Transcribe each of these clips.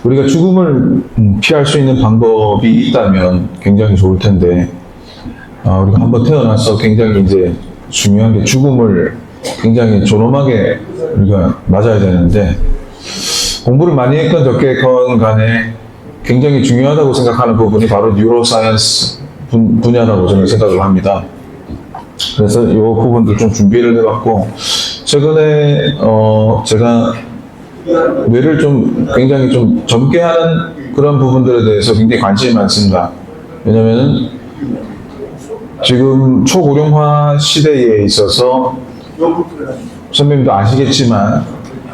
우리가 죽음을 피할 수 있는 방법이 있다면 굉장히 좋을 텐데, 우리가 한번 태어나서 굉장히 이제 중요한 게 죽음을 굉장히 존엄하게 우리가 맞아야 되는데, 공부를 많이 했건 적게 했건 간에 굉장히 중요하다고 생각하는 부분이 바로 뉴로사이언스 분야라고 저는 생각을 합니다. 그래서 이 부분들 좀 준비를 해봤고, 최근에 제가 뇌를 좀 굉장히 좀 젊게 하는 그런 부분들에 대해서 굉장히 관심이 많습니다. 왜냐면은 지금 초고령화 시대에 있어서 선배님도 아시겠지만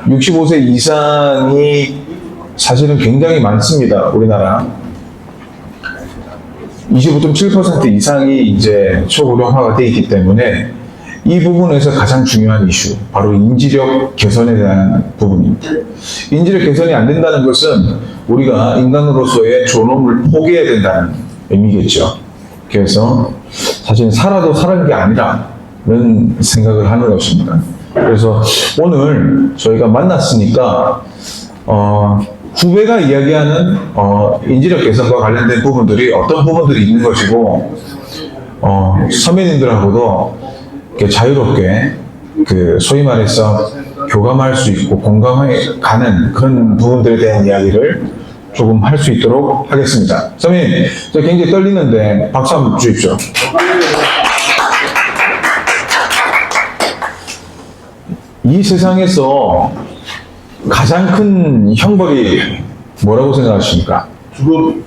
65세 이상이 사실은 굉장히 많습니다. 우리나라 25.7% 이상이 이제 초고령화가 되어 있기 때문에 이 부분에서 가장 중요한 이슈, 바로 인지력 개선에 대한 부분입니다. 인지력 개선이 안 된다는 것은 우리가 인간으로서의 존엄을 포기해야 된다는 의미겠죠. 그래서 사실 살아도 사는 게 아니라는 생각을 하는 것입니다. 그래서 오늘 저희가 만났으니까 후배가 이야기하는 인지력 개선과 관련된 부분들이 어떤 부분들이 있는 것이고 선배님들하고도 이렇게 자유롭게 소위 말해서 교감할 수 있고 공감해 가는 그런 부분들에 대한 이야기를 조금 할 수 있도록 하겠습니다. 선배님, 저 굉장히 떨리는데 박수 한번 주십시오. 이 세상에서 가장 큰 형벌이 뭐라고 생각하십니까? 죽음.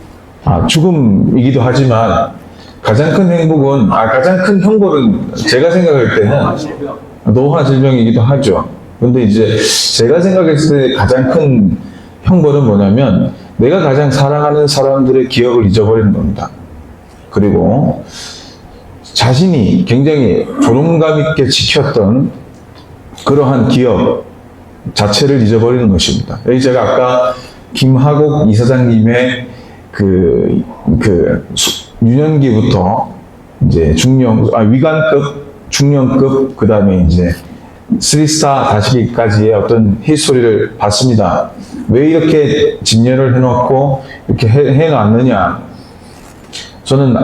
죽음이기도 하지만 가장 큰 행복은, 가장 큰 형벌은 제가 생각할 때는 노화 질병이기도 하죠. 근데 이제 제가 생각했을 때 가장 큰 형벌은 뭐냐면 내가 가장 사랑하는 사람들의 기억을 잊어버리는 겁니다. 그리고 자신이 굉장히 존엄감 있게 지켰던 그러한 기억 자체를 잊어버리는 것입니다. 여기 제가 아까 김하국 이사장님의 유년기부터 이제 위관급, 중령급, 그 다음에 이제 3스타 다시기까지의 어떤 히스토리를 봤습니다. 왜 이렇게 진열을 해놓고 이렇게 해놨느냐. 저는,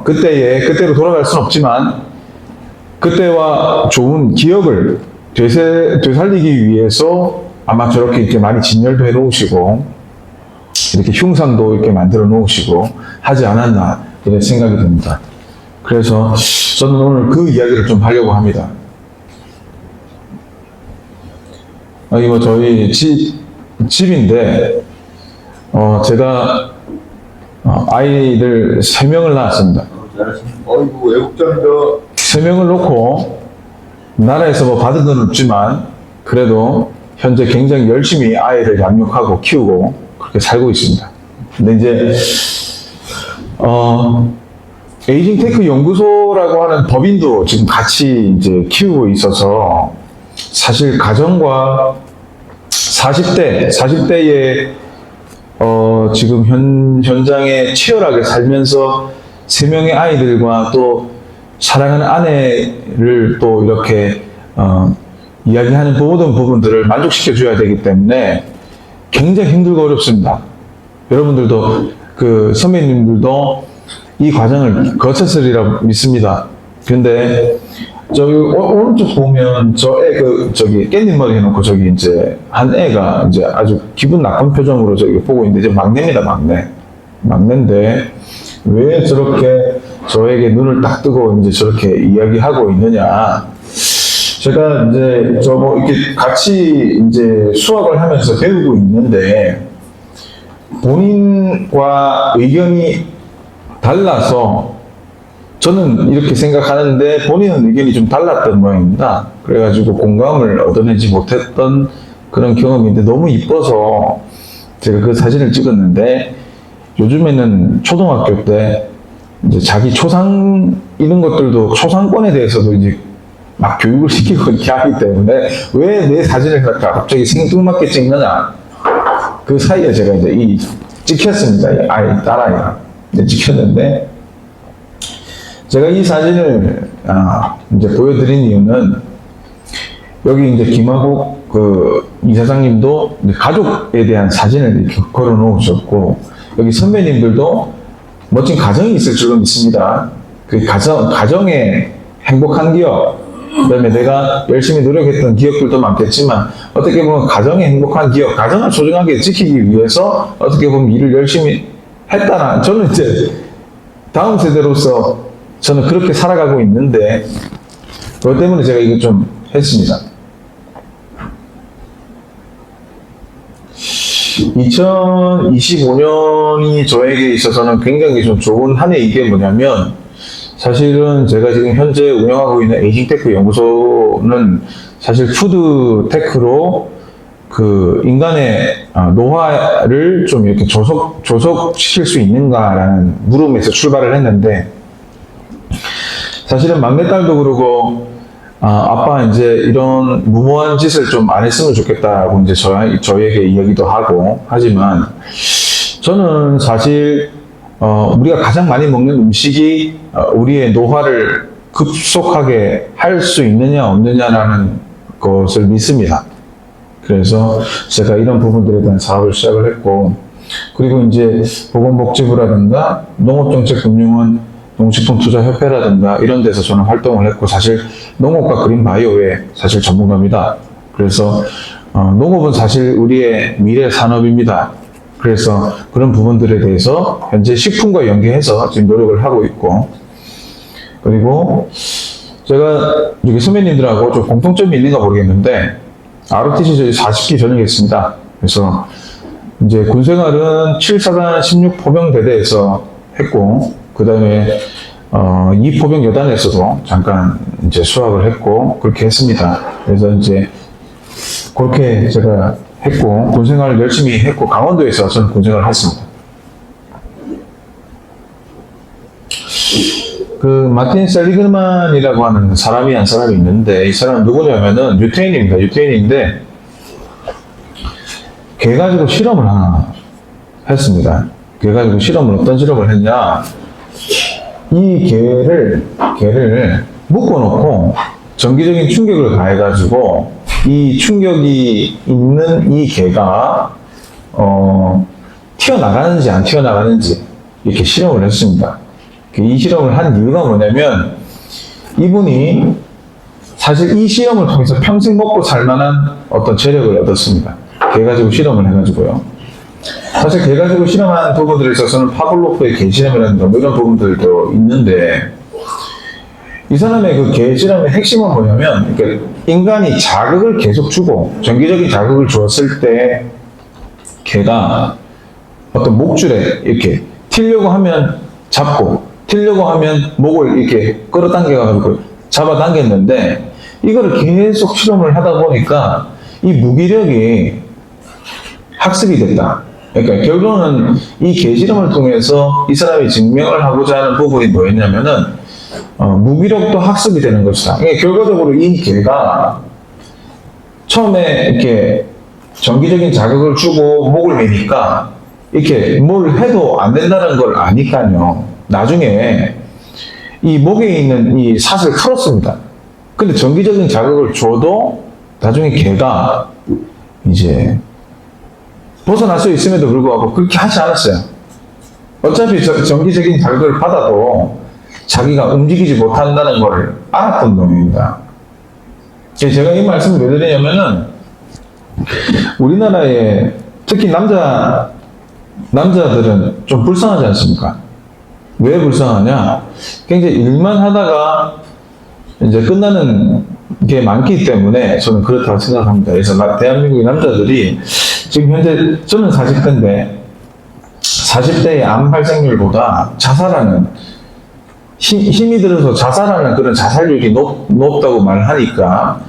그때로 돌아갈 수는 없지만, 그때와 좋은 기억을 되살리기 위해서 아마 저렇게 이렇게 많이 진열도 해 놓으시고, 이렇게 흉상도 이렇게 만들어 놓으시고 하지 않았나, 이런 생각이 듭니다. 그래서 저는 오늘 그 이야기를 좀 하려고 합니다. 이거 저희 집인데, 제가 아이들 3명을 낳았습니다. 어이구, 외국장이다. 3명을 놓고 나라에서 뭐 받은 건 없지만 그래도 현재 굉장히 열심히 아이를 양육하고 키우고 그렇게 살고 있습니다. 근데 이제 에이징 테크 연구소라고 하는 법인도 지금 같이 이제 키우고 있어서 사실 가정과 40대에 지금 현장에 치열하게 살면서 3명의 아이들과 또 사랑하는 아내를 또 이렇게 이야기하는 모든 부분들을 만족시켜 줘야 되기 때문에 굉장히 힘들고 어렵습니다. 여러분들도 선배님들도 이 과정을 거쳤으리라 믿습니다. 근데 저기 오른쪽 보면 저기 깻잎머리 해놓고 저기 이제 한 애가 이제 아주 기분 나쁜 표정으로 저기 보고 있는데 이제 막내입니다. 막내인데 왜 저렇게 저에게 눈을 딱 뜨고 이제 저렇게 이야기하고 있느냐. 제가 이제 이렇게 같이 이제 수학을 하면서 배우고 있는데 본인과 의견이 달라서 저는 이렇게 생각하는데 본인은 의견이 좀 달랐던 모양입니다. 그래가지고 공감을 얻어내지 못했던 그런 경험인데 너무 이뻐서 제가 그 사진을 찍었는데 요즘에는 초등학교 때 이제 자기 초상 이런 것들도 초상권에 대해서도 이제 막 교육을 시키고 이렇게 하기 때문에 왜 내 사진을 갖다 갑자기 생뚱맞게 찍느냐. 그 사이에 제가 이제 찍혔습니다. 딸아이가 찍혔는데 제가 이 사진을 이제 보여드린 이유는 여기 이제 김하국 그 이사장님도 가족에 대한 사진을 이렇게 걸어 놓으셨고, 여기 선배님들도 멋진 가정이 있을 줄로 믿습니다. 그 가정의 행복한 기업, 그 다음에 내가 열심히 노력했던 기업들도 많겠지만, 어떻게 보면 가정의 행복한 기업, 가정을 소중하게 지키기 위해서 어떻게 보면 일을 열심히 했다나, 저는 이제 다음 세대로서 저는 그렇게 살아가고 있는데, 그것 때문에 제가 이거 좀 했습니다. 2025년이 저에게 있어서는 굉장히 좀 좋은 한 해. 이게 뭐냐면, 사실은 제가 지금 현재 운영하고 있는 에이징테크 연구소는 사실 푸드테크로 그 인간의 노화를 좀 이렇게 조속시킬 수 있는가라는 물음에서 출발을 했는데, 사실은 막내딸도 그러고, 아빠 이제 이런 무모한 짓을 좀 안 했으면 좋겠다고 이제 저에게 이야기도 하고, 하지만 저는 사실 우리가 가장 많이 먹는 음식이 우리의 노화를 급속하게 할 수 있느냐 없느냐라는 것을 믿습니다. 그래서 제가 이런 부분들에 대한 사업을 시작을 했고, 그리고 이제 보건복지부라든가 농업정책금융원, 농식품투자협회라든가 이런 데서 저는 활동을 했고, 사실 농업과 그린바이오의 사실 전문가입니다. 그래서 농업은 사실 우리의 미래 산업입니다. 그래서 그런 부분들에 대해서 현재 식품과 연계해서 지금 노력을 하고 있고, 그리고 제가 여기 선배님들하고 좀 공통점이 있는가 모르겠는데, ROTC 저희 40기 전역했습니다. 그래서 이제 군생활은 7사단 16포병대대에서 했고, 그 다음에 2포병 여단에서도 잠깐 이제 수학을 했고, 그렇게 했습니다. 그래서 이제 그렇게 제가 했고, 군생활을 열심히 했고, 강원도에서 저는 군생활을 했습니다. 그 마틴 셀리그만이라고 하는 사람이 한 사람이 있는데, 이 사람은 누구냐면은 유태인입니다. 유태인인데 개 가지고 실험을 하나 했습니다. 개 가지고 어떤 실험을 했냐, 이 개를 묶어놓고 전기적인 충격을 가해가지고 이 충격이 있는 이 개가 튀어나가는지 안 튀어나가는지 이렇게 실험을 했습니다. 이 실험을 한 이유가 뭐냐면, 이분이 사실 이 실험을 통해서 평생 먹고 살 만한 어떤 재력을 얻었습니다. 개 가지고 실험을 해가지고요. 사실 개 가지고 실험한 부분들에 있어서는 파블로프의 개 실험이라든가 뭐 이런 부분들도 있는데, 이 사람의 그 개 실험의 핵심은 뭐냐면, 그러니까 인간이 자극을 계속 주고 정기적인 자극을 주었을 때 개가 어떤 목줄에 이렇게 튀려고 하면 잡고, 튀려고 하면 목을 이렇게 끌어당겨가지고 잡아당겼는데, 이거를 계속 실험을 하다 보니까 이 무기력이 학습이 됐다. 그러니까 결론은 이 개 실험을 통해서 이 사람이 증명을 하고자 하는 부분이 뭐였냐면은, 무기력도 학습이 되는 것이다. 그러니까 결과적으로 이 개가 처음에 이렇게 정기적인 자극을 주고 목을 매니까 이렇게 뭘 해도 안 된다는 걸 아니까요. 나중에 이 목에 있는 이 삿을 풀었습니다. 근데 정기적인 자극을 줘도 나중에 개가 이제 벗어날 수 있음에도 불구하고 그렇게 하지 않았어요. 어차피 정기적인 자극을 받아도 자기가 움직이지 못한다는 걸 알았던 놈입니다. 제가 이 말씀을 왜 드리냐면은, 우리나라에 특히 남자들은 좀 불쌍하지 않습니까? 왜 불쌍하냐? 굉장히 일만 하다가 이제 끝나는 게 많기 때문에 저는 그렇다고 생각합니다. 그래서 대한민국의 남자들이 지금 현재 저는 40대인데 40대의 암 발생률보다 자살하는, 힘이 들어서 자살하는 그런 자살률이 높다고 말하니까,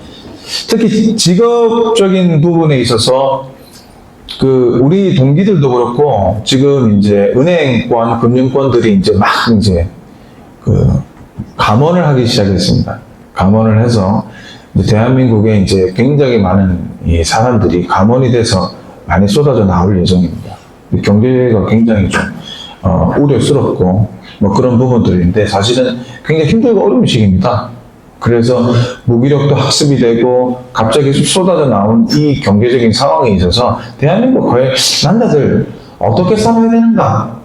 특히 직업적인 부분에 있어서 우리 동기들도 그렇고 지금 이제 은행권, 금융권들이 이제 막 이제 감원을 하기 시작했습니다. 감원을 해서 대한민국에 이제 굉장히 많은 이 사람들이 감원이 돼서 많이 쏟아져 나올 예정입니다. 경제가 굉장히 좀 우려스럽고 뭐 그런 부분들인데, 사실은 굉장히 힘들고 어려운 시기입니다. 그래서 무기력도 학습이 되고 갑자기 쏟아져 나온 이 경제적인 상황에 있어서 대한민국 거의 남자들 어떻게 살아야 되는가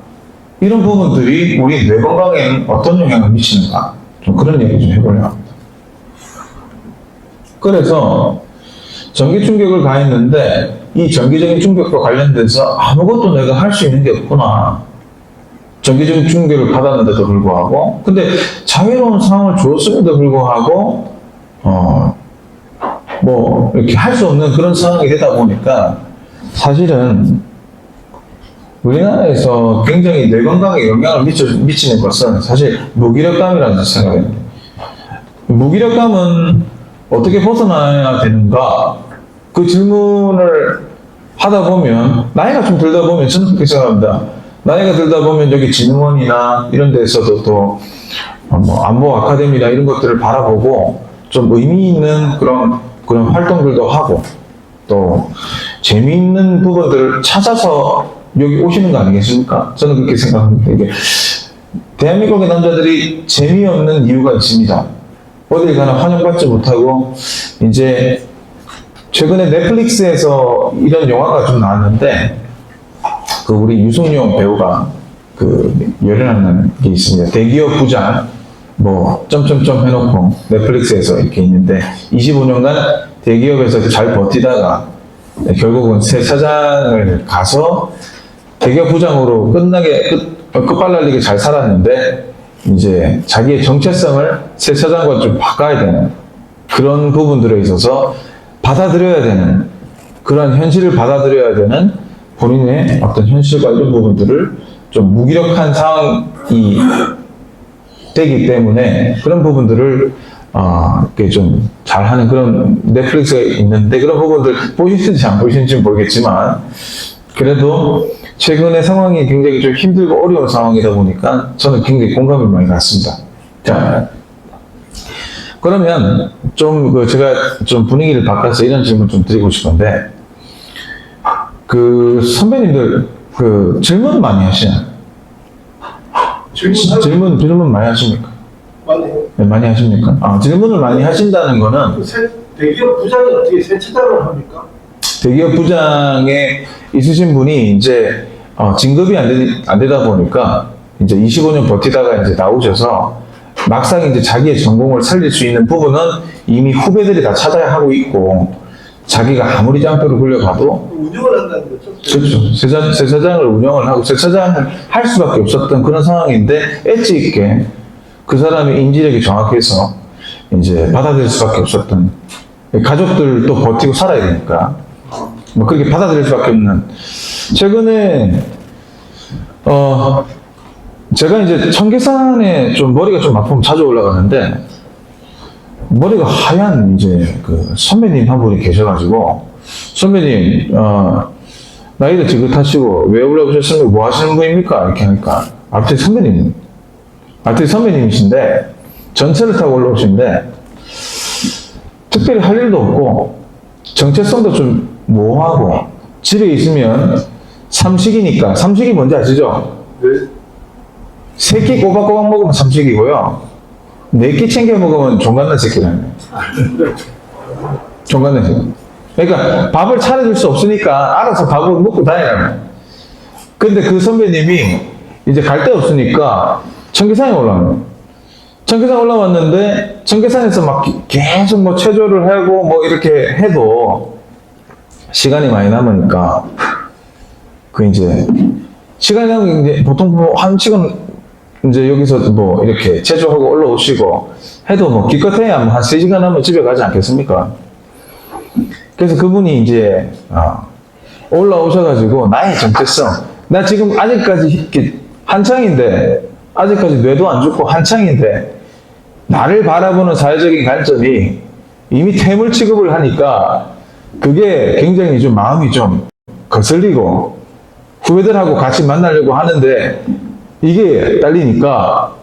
이런 부분들이 우리 뇌 건강에 어떤 영향을 미치는가 좀 그런 얘기 좀 해보려고 합니다. 그래서 전기 충격을 가했는데 이 전기적인 충격과 관련돼서 아무것도 내가 할 수 있는 게 없구나. 전기적인 충격을 받았는데도 불구하고 근데 자유로운 상황을 주었음에도 불구하고 뭐 이렇게 할 수 없는 그런 상황이 되다 보니까 사실은 우리나라에서 굉장히 뇌 건강에 영향을 미치는 것은 사실 무기력감이라는 생각입니다. 무기력감은 어떻게 벗어나야 되는가? 그 질문을 하다 보면 나이가 좀 들다 보면 저는 그렇게 생각합니다. 나이가 들다 보면 여기 진흥원이나 이런 데서도 또 뭐 안보 아카데미나 이런 것들을 바라보고 좀 의미 있는 그런 활동들도 하고 또 재미있는 부분들을 찾아서 여기 오시는 거 아니겠습니까? 저는 그렇게 생각합니다. 이게 대한민국의 남자들이 재미없는 이유가 있습니다. 어딜 가나 환영받지 못하고 이제 최근에 넷플릭스에서 이런 영화가 좀 나왔는데 그 우리 유승용 배우가 그 열연하는 게 있습니다. 대기업 부장 뭐 점점점 해놓고 넷플릭스에서 이렇게 있는데 25년간 대기업에서 잘 버티다가 결국은 새 사장을 가서 대기업 부장으로 끝발날리게 잘 살았는데 이제 자기의 정체성을 새 사장과 좀 바꿔야 되는 그런 부분들에 있어서 받아들여야 되는 그런 현실을 받아들여야 되는 본인의 어떤 현실과 이런 부분들을 좀 무기력한 상황이 되기 때문에 그런 부분들을 이렇게 좀 잘하는 그런 넷플릭스가 있는데 그런 부분들 보시는지 안 보시는지 모르겠지만 그래도 최근의 상황이 굉장히 좀 힘들고 어려운 상황이다 보니까 저는 굉장히 공감이 많이 갔습니다. 자, 그러면 좀 제가 좀 분위기를 바꿔서 이런 질문 좀 드리고 싶은데 그 선배님들 그 질문 많이 하시나요? 질문 많이 하십니까? 많이 네, 많이 하십니까? 질문을 많이 하신다는 거는 대기업 부장이 어떻게 세차장을 합니까? 대기업 부장에 있으신 분이 이제 진급이 안 되다 보니까 이제 25년 버티다가 이제 나오셔서 막상 이제 자기의 전공을 살릴 수 있는 부분은 이미 후배들이 다 찾아야 하고 있고 자기가 아무리 짱표를 굴려가도 운영을 한다는 거죠? 그렇죠. 세차장을 운영을 하고 세차장을 할 수밖에 없었던 그런 상황인데 엣지 있게 그 사람의 인지력이 정확해서 이제 받아들일 수밖에 없었던 가족들도 버티고 살아야 되니까 뭐 그렇게 받아들일 수밖에 없는 최근에 제가 이제 청계산에 좀 머리가 좀 아프면 자주 올라가는데 머리가 하얀 이제 그 선배님 한 분이 계셔가지고 선배님 나이도 지긋하시고 왜 올라오셨습니까? 뭐 하시는 분입니까? 이렇게 하니까 알뜰 선배님이신데 전철을 타고 올라오시는데 특별히 할 일도 없고 정체성도 좀 모호하고 집에 있으면 삼식이니까 삼식이 뭔지 아시죠? 네. 3끼 꼬박꼬박 먹으면 삼식이고요 4끼 챙겨 먹으면 종갓난 새끼라는 거예요. 종갓난 새끼. 그러니까 밥을 차려줄 수 없으니까 알아서 밥을 먹고 다니라는 거예요. 근데 그 선배님이 이제 갈 데 없으니까 청계산에 올라온 거예요. 청계산 올라왔는데 청계산에서 막 계속 뭐 체조를 하고 뭐 이렇게 해도 시간이 많이 남으니까 그 이제 시간이 남으면 이제 보통 뭐 한 시간 이제 여기서 뭐 이렇게 체조하고 올라오시고 해도 뭐 기껏해야 한 3시간 하면 집에 가지 않겠습니까? 그래서 그분이 이제 올라오셔가지고 나의 정체성 나 지금 아직까지 이렇게 한창인데 아직까지 뇌도 안 죽고 한창인데 나를 바라보는 사회적인 관점이 이미 퇴물 취급을 하니까 그게 굉장히 좀 마음이 좀 거슬리고 후배들하고 같이 만나려고 하는데 이게 딸리니까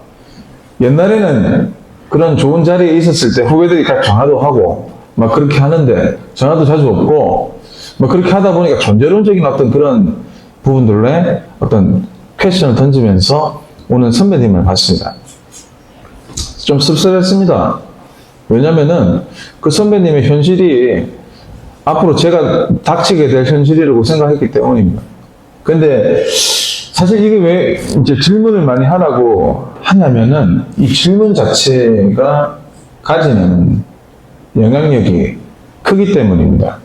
옛날에는 그런 좋은 자리에 있었을 때 후배들이 같이 전화도 하고 막 그렇게 하는데 전화도 자주 없고 막 그렇게 하다 보니까 존재론적인 어떤 그런 부분들에 어떤 퀘스천을 던지면서 오는 선배님을 봤습니다. 좀 씁쓸했습니다. 왜냐면은 그 선배님의 현실이 앞으로 제가 닥치게 될 현실이라고 생각했기 때문입니다. 근데 사실 이게 왜 이제 질문을 많이 하라고 하냐면은 이 질문 자체가 가지는 영향력이 크기 때문입니다.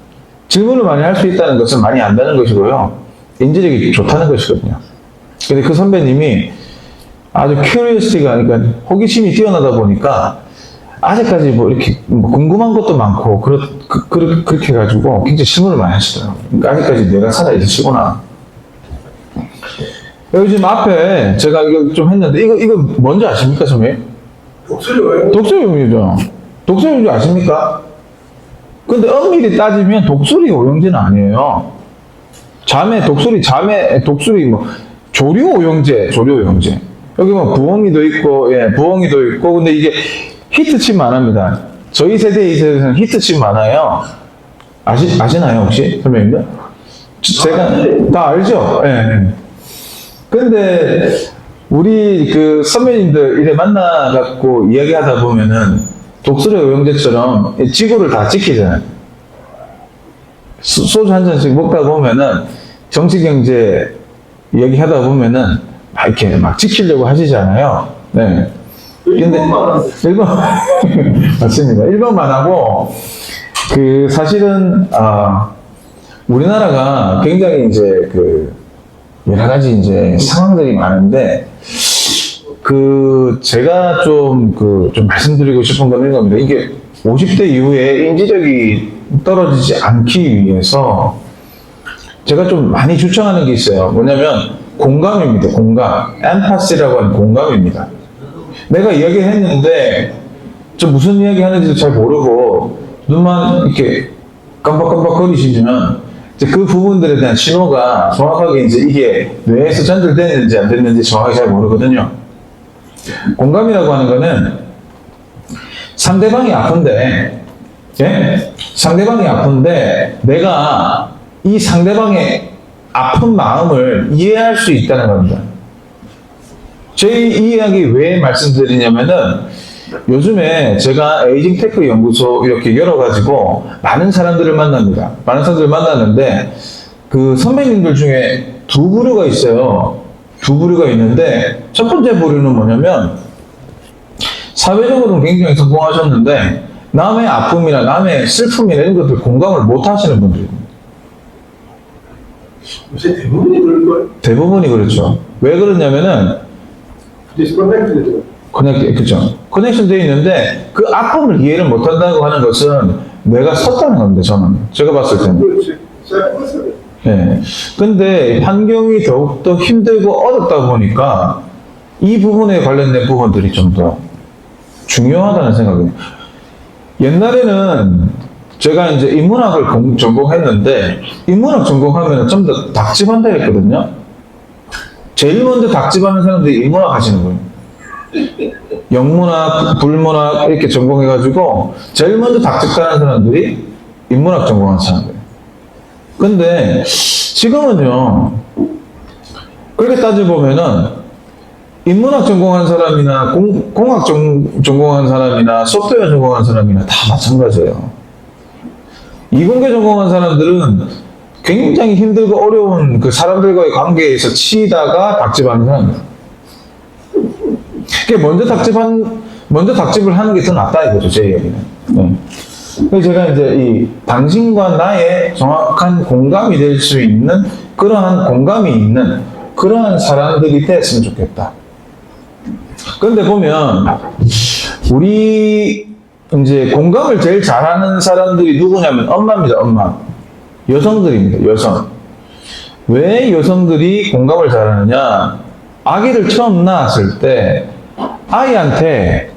질문을 많이 할 수 있다는 것은 많이 안다는 것이고요. 인지력이 좋다는 것이거든요. 근데 그 선배님이 아주 큐리어시티가, 그러니까 호기심이 뛰어나다 보니까 아직까지 뭐 이렇게 뭐 궁금한 것도 많고, 그렇게 해가지고 굉장히 질문을 많이 하시더라고요. 그러니까 아직까지 내가 살아있으시구나. 여기 지금 앞에 제가 이거 좀 했는데, 이거 뭔지 아십니까, 선배님? 독수리 왜? 독서용이죠. 독서용지 아십니까? 근데 엄밀히 따지면 독수리 오용제는 아니에요. 독수리 뭐, 조류 오용제. 여기 뭐 부엉이도 있고, 예, 부엉이도 있고, 근데 이게 히트칩 많습니다. 저희 세대, 이 세대에서는 히트칩 많아요. 아시나요, 혹시? 선배님들? 제가 다 알죠? 예. 근데, 우리 그 선배님들 이래 만나갖고 이야기하다 보면은 독수리 오용제처럼 지구를 다 지키잖아요. 소주 한 잔씩 먹다 보면은 정치 경제 이야기하다 보면은 막 이렇게 막 지키려고 하시잖아요. 네. 근데 일본 맞습니다. 일본만 하고 그 사실은 우리나라가 굉장히 이제 그 여러 가지 이제 상황들이 많은데 제가 좀 말씀드리고 싶은 건 이런 겁니다. 이게 50대 이후에 인지력이 떨어지지 않기 위해서 제가 좀 많이 추천하는 게 있어요. 뭐냐면 공감입니다. 공감. 엠파시라고 하는 공감입니다. 내가 이야기했는데 저 무슨 이야기 하는지도 잘 모르고 눈만 이렇게 깜박깜박 거리시면 이제 그 부분들에 대한 신호가 정확하게 이제 이게 뇌에서 전달됐는지 안 됐는지 정확하게 잘 모르거든요. 공감이라고 하는 거는 상대방이 아픈데, 예? 상대방이 아픈데 내가 이 상대방의 아픈 마음을 이해할 수 있다는 겁니다. 이 이야기 왜 말씀드리냐면은 요즘에 제가 에이징 테크 연구소 이렇게 열어가지고 많은 사람들을 만납니다. 많은 사람들을 만났는데 그 선배님들 중에 두 부류가 있어요. 두 부류가 있는데 첫 번째 부류는 뭐냐면 사회적으로는 굉장히 성공하셨는데 남의 아픔이나 남의 슬픔이나 이런 것들 공감을 못 하시는 분들입니다. 요새 대부분이 그럴걸? 대부분이 그렇죠. 왜 그러냐면은 디스커넥트되죠. 커넥션 되어 있는데 그 아픔을 이해를 못 한다고 하는 것은 내가 섰다는 겁니다. 저는 제가 봤을 때는. 그렇지. 셀프레스. 예. 근데 환경이 더욱더 힘들고 어렵다 보니까 이 부분에 관련된 부분들이 좀 더 중요하다는 생각이에요. 옛날에는 제가 이제 인문학을 전공했는데 인문학 전공하면 좀 더 닭집한다 했거든요. 제일 먼저 닭집하는 사람들이 인문학 하시는 거예요. 영문학, 불문학 이렇게 전공해가지고 제일 먼저 닭집 가는 사람들이 인문학 전공한 사람들이에요. 근데 지금은요, 그렇게 따져보면은 인문학 전공한 사람이나 공학 전공한 사람이나 소프트웨어 전공한 사람이나 다 마찬가지예요. 이공계 전공한 사람들은 굉장히 힘들고 어려운 그 사람들과의 관계에서 치다가 닭집하는 사람이에요. 먼저 닭집을 하는 게 더 낫다 이거죠, 제 이야기는. 네. 그래서 제가 이제 이 당신과 나의 정확한 공감이 될 수 있는 그러한 공감이 있는 그러한 사람들이 됐으면 좋겠다. 그런데 보면 우리 이제 공감을 제일 잘하는 사람들이 누구냐면 엄마입니다, 엄마. 여성들입니다, 여성. 왜 여성들이 공감을 잘하느냐? 아기를 처음 낳았을 때 아이한테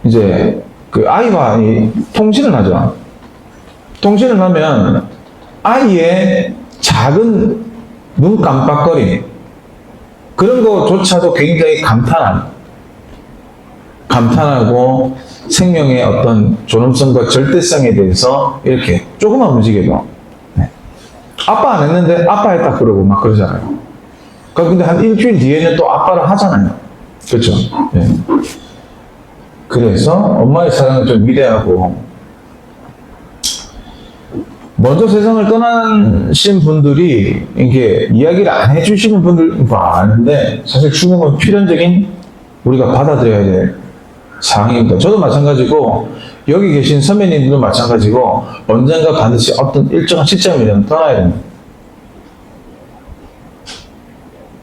이제 그 아이와 통신을 하죠. 통신을 하면 아이의 작은 눈 깜빡거림 그런 거조차도 굉장히 감탄하고 생명의 어떤 존엄성과 절대성에 대해서 이렇게 조금만 움직여도 네. 아빠 안 했는데 아빠 했다 그러고 막 그러잖아요. 근데 한 일주일 뒤에는 또 아빠를 하잖아요. 그렇죠? 네. 그래서 엄마의 사랑은 좀 위대하고, 먼저 세상을 떠나신 분들이 이게 이야기를 안 해주시는 분들 많은데, 사실 죽음은 필연적인 우리가 받아들여야 될 상황입니다. 저도 마찬가지고, 여기 계신 선배님들도 마찬가지고, 언젠가 반드시 어떤 일정한 시점이면 떠나야 됩니다.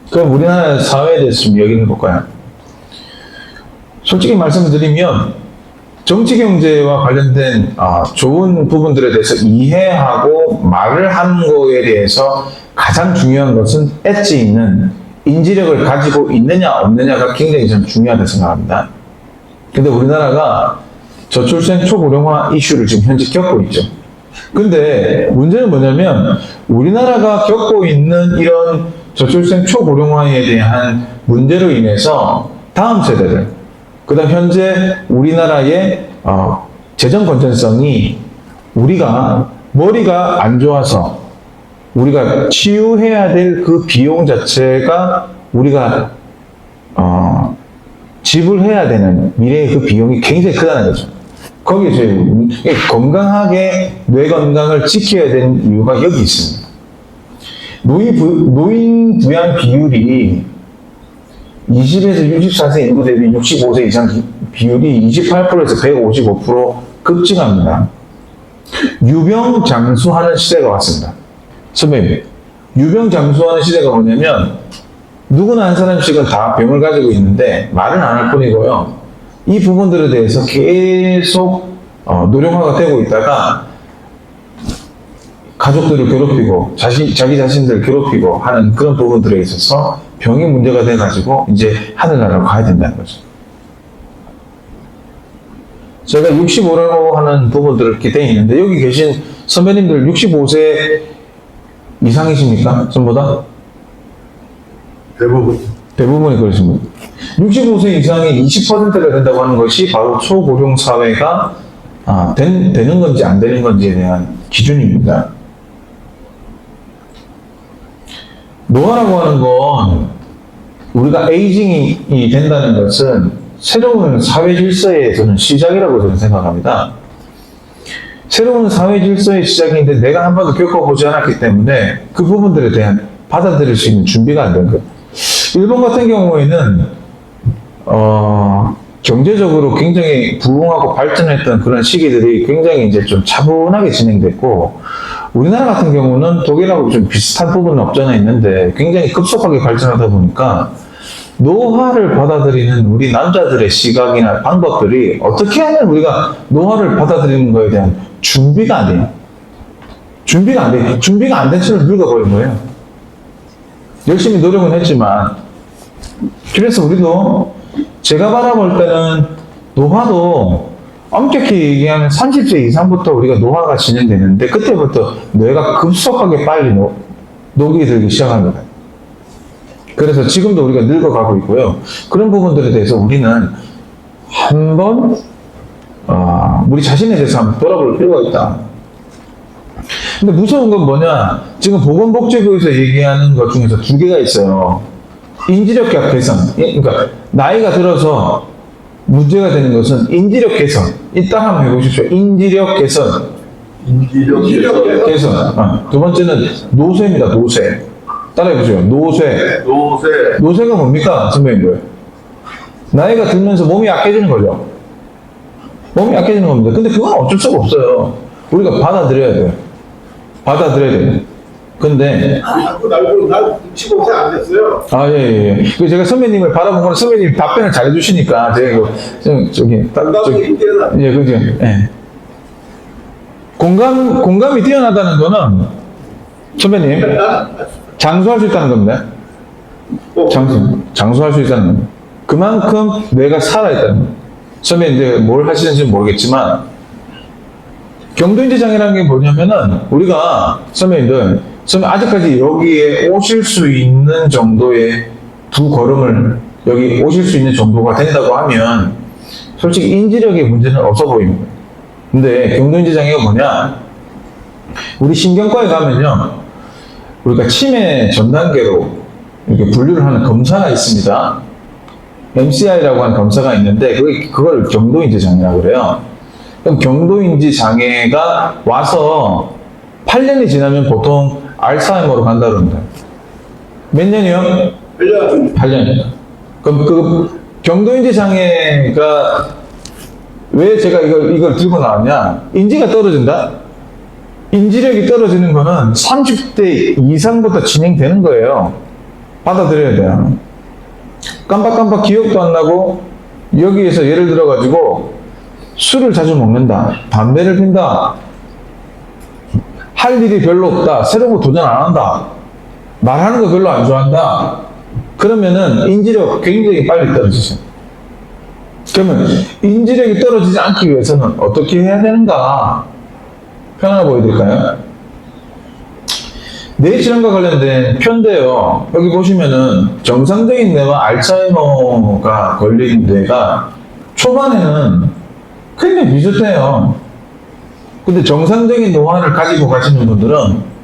그럼 우리나라 사회에 대해서 좀 얘기를 해볼까요? 솔직히 말씀드리면 정치 경제와 관련된 좋은 부분들에 대해서 이해하고 말을 하는 거에 대해서 가장 중요한 것은 엣지 있는 인지력을 가지고 있느냐 없느냐가 굉장히 좀 중요하다고 생각합니다. 근데 우리나라가 저출생 초고령화 이슈를 지금 현재 겪고 있죠. 근데 문제는 뭐냐면 우리나라가 겪고 있는 이런 저출생 초고령화에 대한 문제로 인해서 다음 세대들, 그 다음 현재 우리나라의 재정 건전성이 우리가 머리가 안 좋아서 우리가 치유해야 될 그 비용 자체가 우리가 지불해야 되는 미래의 그 비용이 굉장히 크다는 거죠. 거기에 저희 건강하게 뇌 건강을 지켜야 되는 이유가 여기 있습니다. 노인 부양 비율이 20에서 64세 인구 대비 65세 이상 비율이 28%에서 155% 급증합니다. 유병장수하는 시대가 왔습니다. 선배님, 유병장수하는 시대가 뭐냐면 누구나 한 사람씩은 다 병을 가지고 있는데 말은 안 할 뿐이고요. 이 부분들에 대해서 계속 노령화가 되고 있다가 가족들을 괴롭히고 자기 자신들을 괴롭히고 하는 그런 부분들에 있어서 병이 문제가 돼가지고 이제 하늘나라로 가야 된다는 거죠. 제가 65라고 하는 부분들을 이렇게 돼 있는데 여기 계신 선배님들 65세 이상이십니까? 전부 다? 대부분이 그렇습니다. 65세 이상이 20%가 된다고 하는 것이 바로 초고령 사회가 되는 건지 안 되는 건지에 대한 기준입니다. 노화라고 하는 건 우리가 에이징이 된다는 것은 새로운 사회 질서의 저는 시작이라고 저는 생각합니다. 새로운 사회 질서의 시작인데 내가 한 번도 겪어보지 않았기 때문에 그 부분들에 대한 받아들일 수 있는 준비가 안 된 것. 일본 같은 경우에는 경제적으로 굉장히 부흥하고 발전했던 그런 시기들이 굉장히 이제 좀 차분하게 진행됐고, 우리나라 같은 경우는 독일하고 좀 비슷한 부분은 없잖아 있는데 굉장히 급속하게 발전하다 보니까 노화를 받아들이는 우리 남자들의 시각이나 방법들이 어떻게 하면 우리가 노화를 받아들이는 거에 대한 준비가 안 돼요. 준비가 안 돼요. 준비가 안 된 채로 늙어버린 거예요. 열심히 노력은 했지만, 그래서 우리도 제가 바라볼 때는 노화도 엄격히 얘기하면 30세 이상부터 우리가 노화가 진행되는데 그때부터 뇌가 급속하게 빨리 녹이 들기 시작합니다. 그래서 지금도 우리가 늙어가고 있고요. 그런 부분들에 대해서 우리는 한번 우리 자신에 대해서 한번 돌아볼 필요가 있다. 근데 무서운 건 뭐냐? 지금 보건복지부에서 얘기하는 것 중에서 두 개가 있어요. 인지력 개선. 그러니까 나이가 들어서 문제가 되는 것은 인지력 개선. 이따 한번 해보십시오. 인지력 개선. 인지력 개선. 두 번째는 노쇠입니다. 노쇠. 따라해보세요. 노쇠. 노쇠가 뭡니까? 선배님들. 나이가 들면서 몸이 약해지는 거죠. 몸이 약해지는 겁니다. 근데 그건 어쩔 수가 없어요. 우리가 받아들여야 돼요. 받아들여야 돼요. 근데 자꾸 나 65세 안 됐어요. 예. 그 제가 선배님을 바라본 거는 선배님이 답변을 잘 해주시니까 제가 그죠. 예. 공감이 뛰어나다는 거는 선배님 장수할 수 있다는 겁니다. 장수할 수 있다는 겁니다. 그만큼 뇌가 살아있다는 겁니다. 선배님 이제 뭘 하시는지 모르겠지만 경도인지 장애라는 게 뭐냐면은 우리가 선배님 아직까지 여기에 오실 수 있는 정도의 두 걸음을 여기 오실 수 있는 정도가 된다고 하면 솔직히 인지력의 문제는 없어 보입니다. 근데 경도인지 장애가 뭐냐? 우리 신경과에 가면요, 우리가 치매 전 단계로 이렇게 분류를 하는 검사가 있습니다. MCI라고 하는 검사가 있는데 그걸 경도인지 장애라고 그래요. 그럼 경도인지 장애가 와서 8년이 지나면 보통 알츠하이머로 간다 그럽니다. 몇 년이요? 1년 8년이요. 그럼 그 경도인지 장애가 왜 제가 이걸 들고 나왔냐? 인지가 떨어진다? 인지력이 떨어지는 거는 30대 이상부터 진행되는 거예요. 받아들여야 돼요. 깜빡깜빡 기억도 안 나고, 여기에서 예를 들어가지고, 술을 자주 먹는다. 담배를 핀다. 할 일이 별로 없다. 새로운 거 도전 안 한다. 말하는 거 별로 안 좋아한다. 그러면은 인지력 굉장히 빨리 떨어지죠. 그러면 인지력이 떨어지지 않기 위해서는 어떻게 해야 되는가? 편 하나 보여드릴까요? 뇌 질환과 관련된 편인데요. 여기 보시면은 정상적인 뇌와 알츠하이머가 걸린 뇌가 초반에는 굉장히 비슷해요. 근데 정상적인 노화를 가지고 가시는 분들은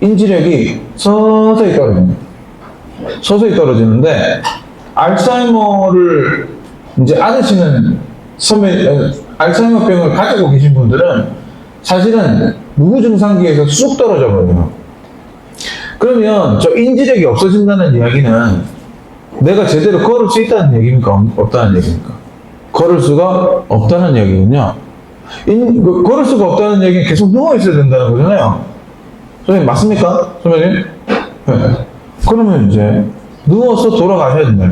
인지력이 서서히 떨어집니다. 서서히 떨어지는데 알츠하이머를 이제 앓으시는 알츠하이머병을 가지고 계신 분들은 사실은 무증상기에서 쑥 떨어져 버려요. 그러면 저 인지력이 없어진다는 이야기는 내가 제대로 걸을 수 있다는 얘기입니까? 없다는 얘기입니까? 걸을 수가 없다는 얘기군요. 걸을 수가 없다는 얘기는 계속 누워 있어야 된다는 거잖아요. 선생님 맞습니까? 선생님? 네. 그러면 이제 누워서 돌아가셔야 된다.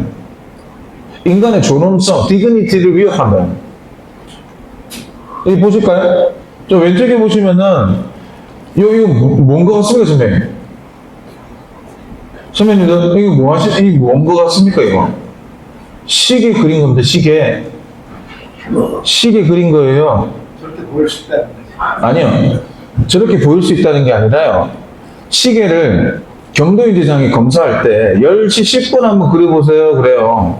인간의 존엄성, 디그니티를 위협한다. 여기 보실까요? 저 왼쪽에 보시면은 이거 뭔 거 같습니까, 선생님? 선생님들 이거 뭐 하시? 이게 뭔 거 같습니까, 이거? 시계 그린 겁니다, 시계. 시계 그린 거예요. 저렇게 보일 수 있다. 아니요. 저렇게 보일 수 있다는 게 아니라요. 시계를 경도인지장애 검사할 때 10시 10분 한번 그려보세요. 그래요.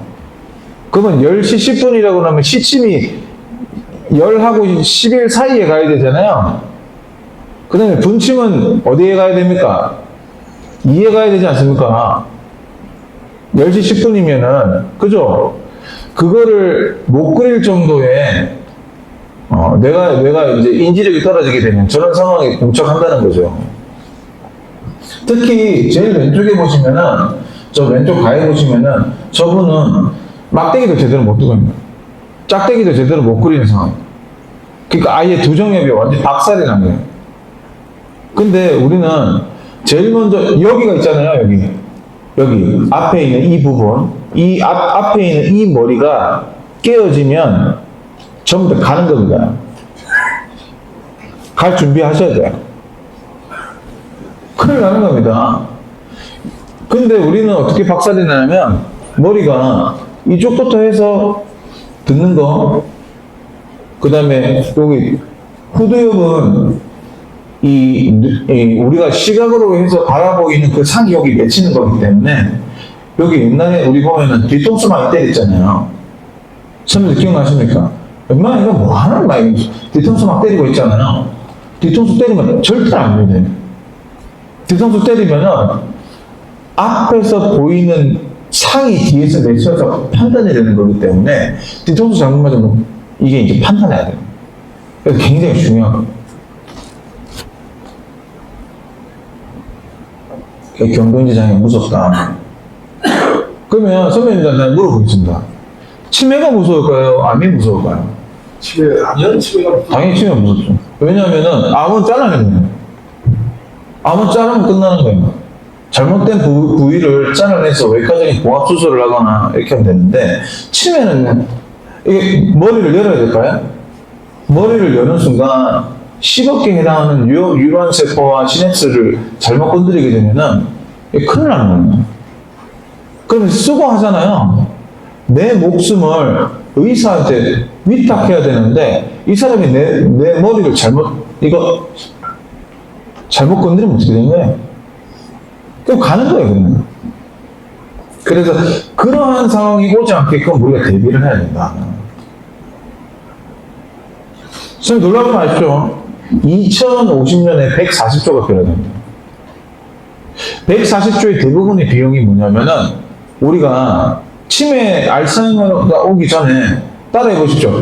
그러면 10시 10분이라고 하면 시침이 10하고 11 사이에 가야 되잖아요. 그 다음에 분침은 어디에 가야 됩니까? 2에 가야 되지 않습니까? 10시 10분이면은, 그죠? 그거를 못 그릴 정도의 내가 이제 인지력이 떨어지게 되면 저런 상황에 봉착한다는 거죠. 특히 제일 왼쪽에 보시면은, 저 왼쪽 가에 보시면은 저분은 막대기도 제대로 못 두고 있는 거예요. 짝대기도 제대로 못 그리는 상황. 그러니까 아예 두 정엽이 완전 박살이 난 거예요. 근데 우리는 제일 먼저 여기가 있잖아요. 여기 앞에 있는 이 부분, 이 앞에 있는 이 머리가 깨어지면 전부 다 가는 겁니다. 갈 준비하셔야 돼요. 큰일 나는 겁니다. 근데 우리는 어떻게 박살이 나냐면 머리가 이쪽부터 해서 듣는 거, 그 다음에 여기 후두엽은 우리가 시각으로 해서 바라보이는 그 상이 여기 맺히는 거기 때문에 여기 옛날에 우리 보면은 뒤통수 많이 때렸잖아요. 선생님들 기억나십니까? 엄마 이거 뭐 하는 거야? 뒤통수 막 때리고 있잖아요. 뒤통수 때리면 절대 안 돼요. 뒤통수 때리면은 앞에서 보이는 상이 뒤에서 맺혀서 판단이 되는 거기 때문에 뒤통수 잘못 맞으면 이게 이제 판단해야 돼요. 그래서 굉장히 중요한 거예요. 경도인지장애 무섭다. 그러면 선배님들한테 물어보겠습니다. 치매가 무서울까요? 암이 무서울까요? 치매, 당연 치매가 당연히 치매가 무섭죠. 왜냐하면은 암은 잘라내는 거예요. 암은 자르면 끝나는 거예요. 잘못된 부위를 잘라내서 외과적인 봉합수술을 하거나 이렇게 하면 되는데 치매는 이게 머리를 열어야 될까요? 머리를 여는 순간 10억 개에 해당하는 유런세포와 시냅스를 잘못 건드리게 되면은 큰일 나는 거예요. 그러면 수고하잖아요. 내 목숨을 의사한테 위탁해야 되는데 이 사람이 내 머리를 잘못 건드리면 어떻게 되는 거예요? 그럼 가는 거예요, 그러면. 그래서 그러한 상황이 오지 않게끔 우리가 대비를 해야 된다. 선생님 놀라지 마십시오. 2050년에 140조가 필요합니다. 140조의 대부분의 비용이 뭐냐면은 우리가 치매 알츠하이머가 오기 전에 따라해 보십시오.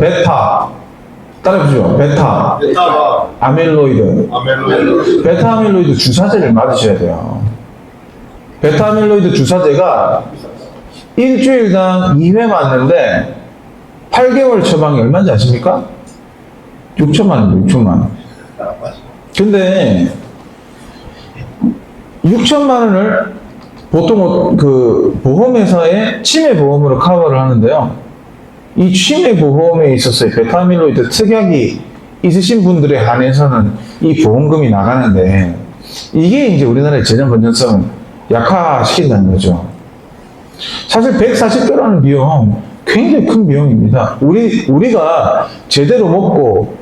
따라해 보십시오. 베타 베타가 아밀로이드. 아멜로이드. 베타 아밀로이드 주사제를 맞으셔야 돼요. 베타 아밀로이드 주사제가 일주일당 2회 맞는데 8개월 처방이 얼마인지 아십니까? 6천만 원입니다. 6천만 원. 근데 6천만 원을 보통 그 보험회사의 치매 보험으로 커버를 하는데요. 이 치매 보험에 있어서 베타아밀로이드 특약이 있으신 분들에 한해서는 이 보험금이 나가는데 이게 이제 우리나라의 재정 건전성을 약화시킨다는 거죠. 사실 140조라는 비용 굉장히 큰 비용입니다. 우리가 제대로 먹고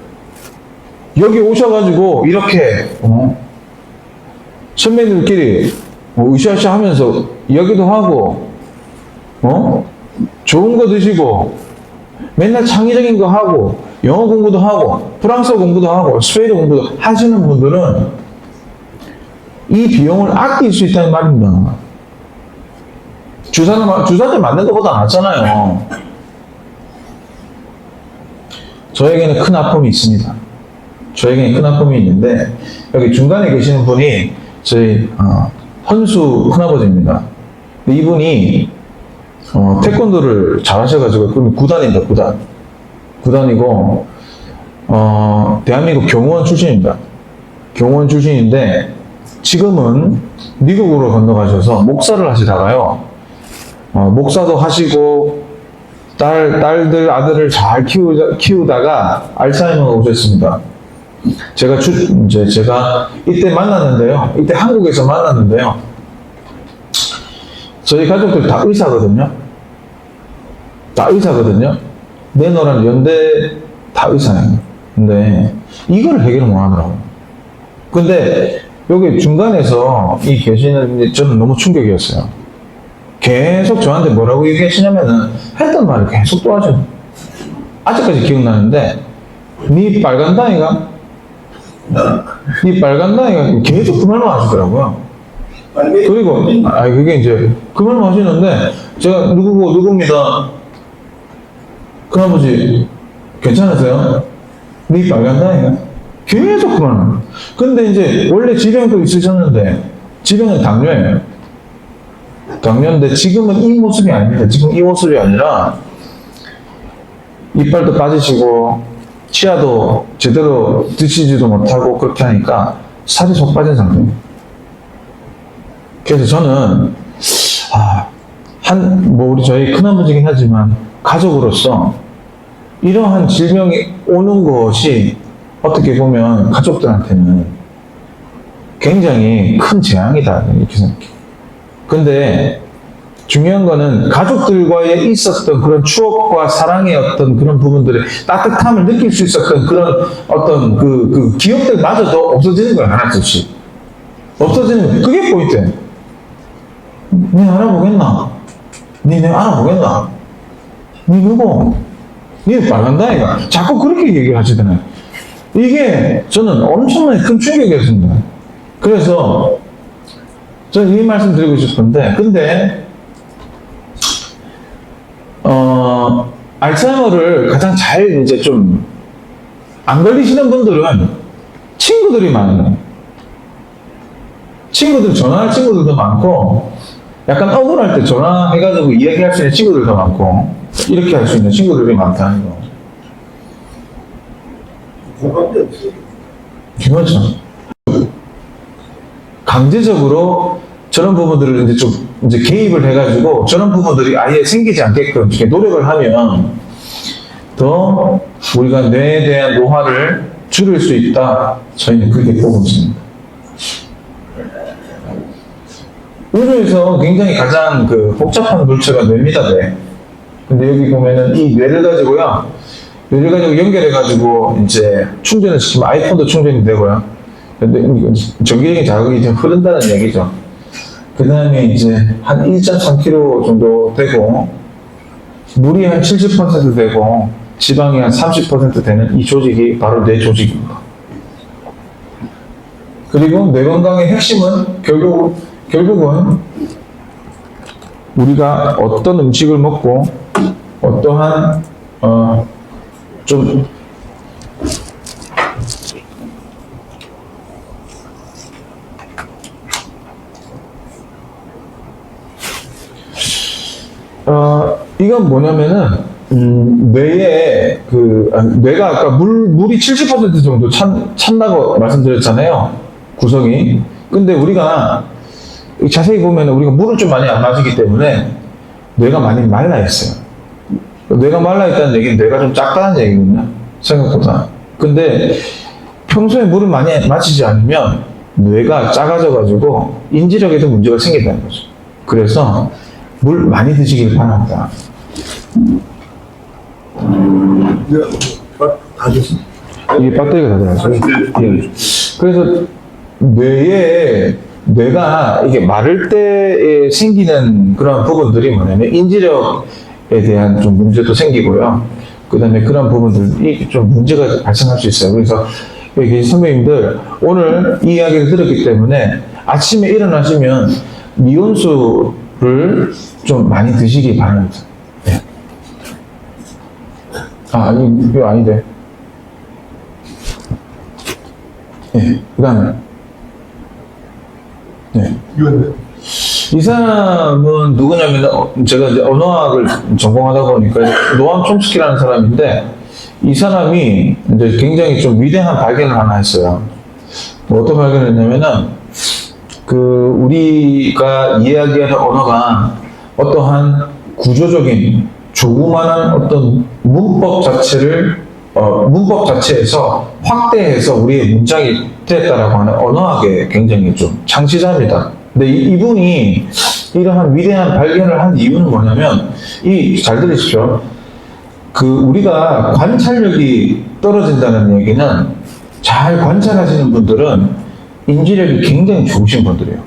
여기 오셔가지고 이렇게 선배님들끼리 으쌰으쌰 하면서 이야기도 하고 좋은 거 드시고 맨날 창의적인 거 하고 영어 공부도 하고 프랑스어 공부도 하고 스페인어 공부도 하시는 분들은 이 비용을 아낄 수 있다는 말입니다. 주사제 맞는 것보다 낫잖아요. 저에게는 큰 아픔이 있습니다. 저에게는 큰 아픔이 있는데 여기 중간에 계시는 분이 저희 헌수 큰아버지입니다. 근데 이분이 태권도를 잘하셔가지고 그럼 구단입니다. 구단이고 대한민국 경호원 출신입니다. 경호원 출신인데 지금은 미국으로 건너가셔서 목사를 하시다가요. 목사도 하시고 딸들 아들을 잘 키우다가 알츠하이머가 오셨습니다. 제가 이때 만났는데요. 이때 한국에서 만났는데요. 저희 가족들 다 의사거든요. 내노란 연대 다 의사예요. 근데 이걸 해결을 못 하더라고요. 근데 여기 중간에서 이 계시는 저는 너무 충격이었어요. 계속 저한테 뭐라고 얘기하시냐면은 했던 말을 계속 또 하죠. 아직까지 기억나는데 니 빨간다이가 계속 그 말만 하시더라고요. 그리고 그게 이제 그 말만 하시는데 제가 누굽니다. 큰아버지 괜찮으세요? 니 빨간다이가 계속 그 말만. 근데 이제 원래 지병도 있으셨는데 지병은 당뇨예요. 당뇨인데 지금은 이 모습이 아닙니다. 지금 이 모습이 아니라 이빨도 빠지시고 치아도 제대로 드시지도 못하고 그렇게 하니까 살이 속 빠진 상태입니다. 그래서 저는 우리 저희 큰아버지긴 하지만 가족으로서 이러한 질병이 오는 것이 어떻게 보면 가족들한테는 굉장히 큰 재앙이다 이렇게 생각해요. 근데 중요한 거는 가족들과의 있었던 그런 추억과 사랑의 어떤 그런 부분들의 따뜻함을 느낄 수 있었던 그런 어떤 그 기억들마저도 없어지는 거야, 하나씩. 없어지는 거야. 그게 포인트야. 니 알아보겠나? 니 내가 알아보겠나? 니 누구? 니 빨간다, 이가. 자꾸 그렇게 얘기를 하시잖아요. 이게 저는 엄청나게 큰 충격이었습니다. 그래서 저는 이 말씀 드리고 싶은데, 근데, 알츠하이머를 가장 잘 이제 좀, 안 걸리시는 분들은 친구들이 많아요. 전화할 친구들도 많고, 약간 억울할 때 전화해가지고 이야기할 수 있는 친구들도 많고, 이렇게 할 수 있는 친구들이 많다는 거. 공감대 없어요. 그렇죠. 강제적으로 저런 부분들을 이제 좀 이제 개입을 해가지고 저런 부분들이 아예 생기지 않게끔 이렇게 노력을 하면 더 우리가 뇌에 대한 노화를 줄일 수 있다. 저희는 그렇게 보고 있습니다. 우주에서 굉장히 가장 복잡한 물체가 뇌입니다, 뇌. 근데 여기 보면은 이 뇌를 가지고요. 뇌를 가지고 연결해가지고 이제 충전을 시키면 아이폰도 충전이 되고요. 근데 전기적인 자극이 좀 흐른다는 얘기죠. 그 다음에 이제 한 1.3kg 정도 되고, 물이 한 70% 되고, 지방이 한 30% 되는 이 조직이 바로 뇌 조직입니다. 그리고 뇌 건강의 핵심은 결국은 우리가 어떤 음식을 먹고 어떠한 좀 이건 뭐냐면은 뇌에 뇌가 아까 물이 70% 정도 찬다고 말씀드렸잖아요. 구성이. 근데 우리가 자세히 보면 우리가 물을 좀 많이 안 마시기 때문에 뇌가 많이 말라 있어요. 뇌가 말라 있다는 얘기는 뇌가 좀 작다는 얘기거든요. 생각보다. 근데 평소에 물을 많이 마시지 않으면 뇌가 작아져가지고 인지력에도 문제가 생긴다는 거죠. 그래서 물 많이 드시길 바랍니다. 다 줬어. 이게 배터리가 다 들어가서요. 예. 그래서 뇌가 이게 마를 때에 생기는 그런 부분들이 뭐냐면 인지력에 대한 좀 문제도 생기고요. 그 다음에 그런 부분들이 좀 문제가 발생할 수 있어요. 그래서 여기 계신 선배님들 오늘 이 이야기를 들었기 때문에 아침에 일어나시면 미온수를 좀 많이 드시기 바랍니다. 네. 아니, 이거 아닌데. 네, 그 다음에. 네. 이건데. 이 사람은 누구냐면, 제가 이제 언어학을 전공하다 보니까 노암 촘스키라는 사람인데, 이 사람이 이제 굉장히 좀 위대한 발견을 하나 했어요. 뭐 어떤 발견을 했냐면은, 우리가 이야기하는 언어가 어떠한 구조적인 조그만한 어떤 문법 자체에서 확대해서 우리의 문장이 됐다라고 하는 언어학의 굉장히 좀 창시자입니다. 근데 이분이 이러한 위대한 발견을 한 이유는 뭐냐면, 잘 들으십시오. 우리가 관찰력이 떨어진다는 얘기는 잘 관찰하시는 분들은 인지력이 굉장히 좋으신 분들이에요.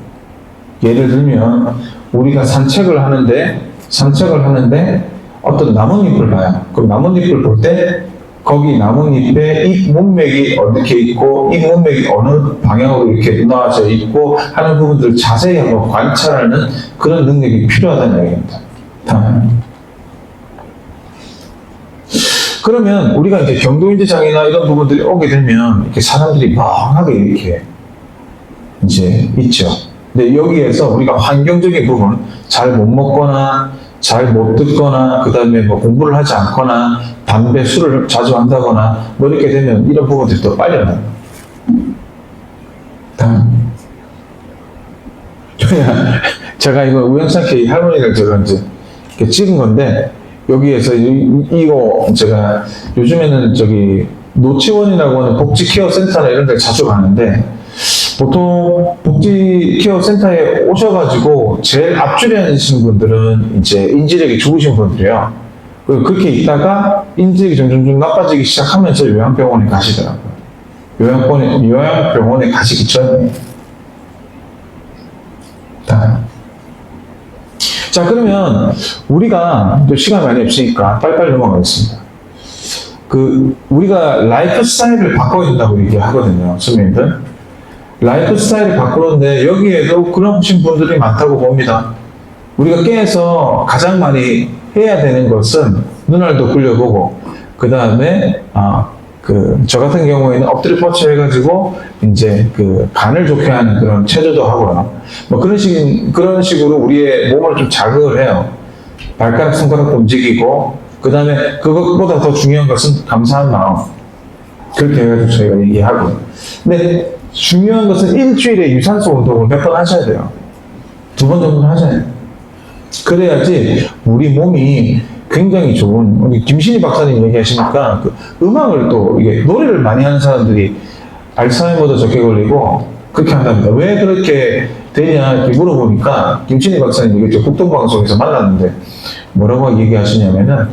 예를 들면, 우리가 산책을 하는데 어떤 나뭇잎을 봐요. 그럼 나뭇잎을 볼 때 거기 나뭇잎에 이 문맥이 어떻게 있고 이 문맥이 어느 방향으로 이렇게 나와져 있고 하는 부분들을 자세히 한번 관찰하는 그런 능력이 필요하다는 얘기입니다. 그러면 우리가 이제 경도인지장애나 이런 부분들이 오게 되면 이렇게 사람들이 멍하게 이렇게 이제 있죠. 근데 여기에서 우리가 환경적인 부분, 잘 못 먹거나 잘 못 듣거나 그 다음에 뭐 공부를 하지 않거나 담배, 술을 자주 한다거나 뭐 이렇게 되면 이런 부분들이 더 빨리 나요. 제가 이거 우연찮게 할머니를 제가 이제 이렇게 찍은 건데 여기에서 이거 제가 요즘에는 노치원이라고 하는 복지 케어 센터나 이런 데 자주 가는데 보통 복지 케어 센터에 오셔가지고 제일 앞줄에 앉으신 분들은 이제 인지력이 좋으신 분들이에요. 그렇게 있다가 인지력이 점점 나빠지기 시작하면서 요양병원에 가시더라고요. 요양병원에 가시기 전에. 자, 그러면 우리가 시간이 많이 없으니까 빨리빨리 넘어가겠습니다. 우리가 라이프 스타일을 바꿔야 된다고 얘기하거든요, 선생님들. 라이프 스타일을 바꾸는데 여기에도 그런 분들이 많다고 봅니다. 우리가 깨서 가장 많이 해야 되는 것은 눈알도 굴려보고 그 다음에 저 같은 경우에는 엎드려 뻗쳐 해가지고 이제 간을 좋게 하는 그런 체조도 하고요. 뭐 그런 식으로 우리의 몸을 좀 자극을 해요. 발가락, 손가락도 움직이고 그 다음에 그것보다 더 중요한 것은 감사한 마음. 그렇게 해가지고 저희가 얘기하고. 근데 중요한 것은 일주일에 유산소 운동을 몇 번 하셔야 돼요. 2번 정도는 하셔야 돼요. 그래야지 우리 몸이 굉장히 좋은, 우리 김신희 박사님 얘기하시니까 음악을 또 노래를 많이 하는 사람들이 알츠하이머도 적게 걸리고 그렇게 한답니다. 왜 그렇게 되냐 이렇게 물어보니까 김신희 박사님 이게 국동방송에서 만났는데 뭐라고 얘기하시냐면은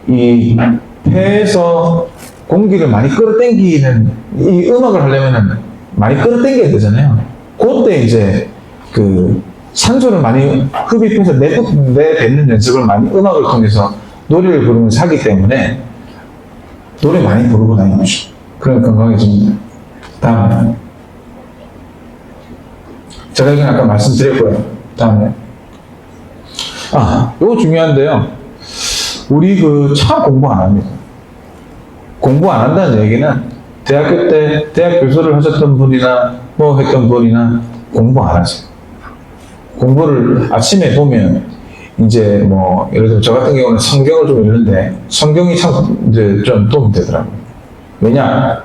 이 폐에서 공기를 많이 끌어당기는 이 음악을 하려면은 많이 끌어당겨야 되잖아요. 그때 이제 산소를 많이 흡입해서 내뱉는 연습을 많이 음악을 통해서 노래를 부르면서 하기 때문에 노래 많이 부르고 다니죠. 그럼 건강해집니다. 다음에 제가 이건 아까 말씀드렸고요. 다음에 이거 중요한데요. 우리 참 공부 안 합니다. 공부 안 한다는 얘기는 대학교 때 대학 교수를 하셨던 분이나 뭐 했던 분이나 공부 안 하세요. 공부를 아침에 보면 이제 뭐 예를 들어 저 같은 경우는 성경을 좀 읽는데 성경이 참 이제 좀 도움이 되더라고요. 왜냐?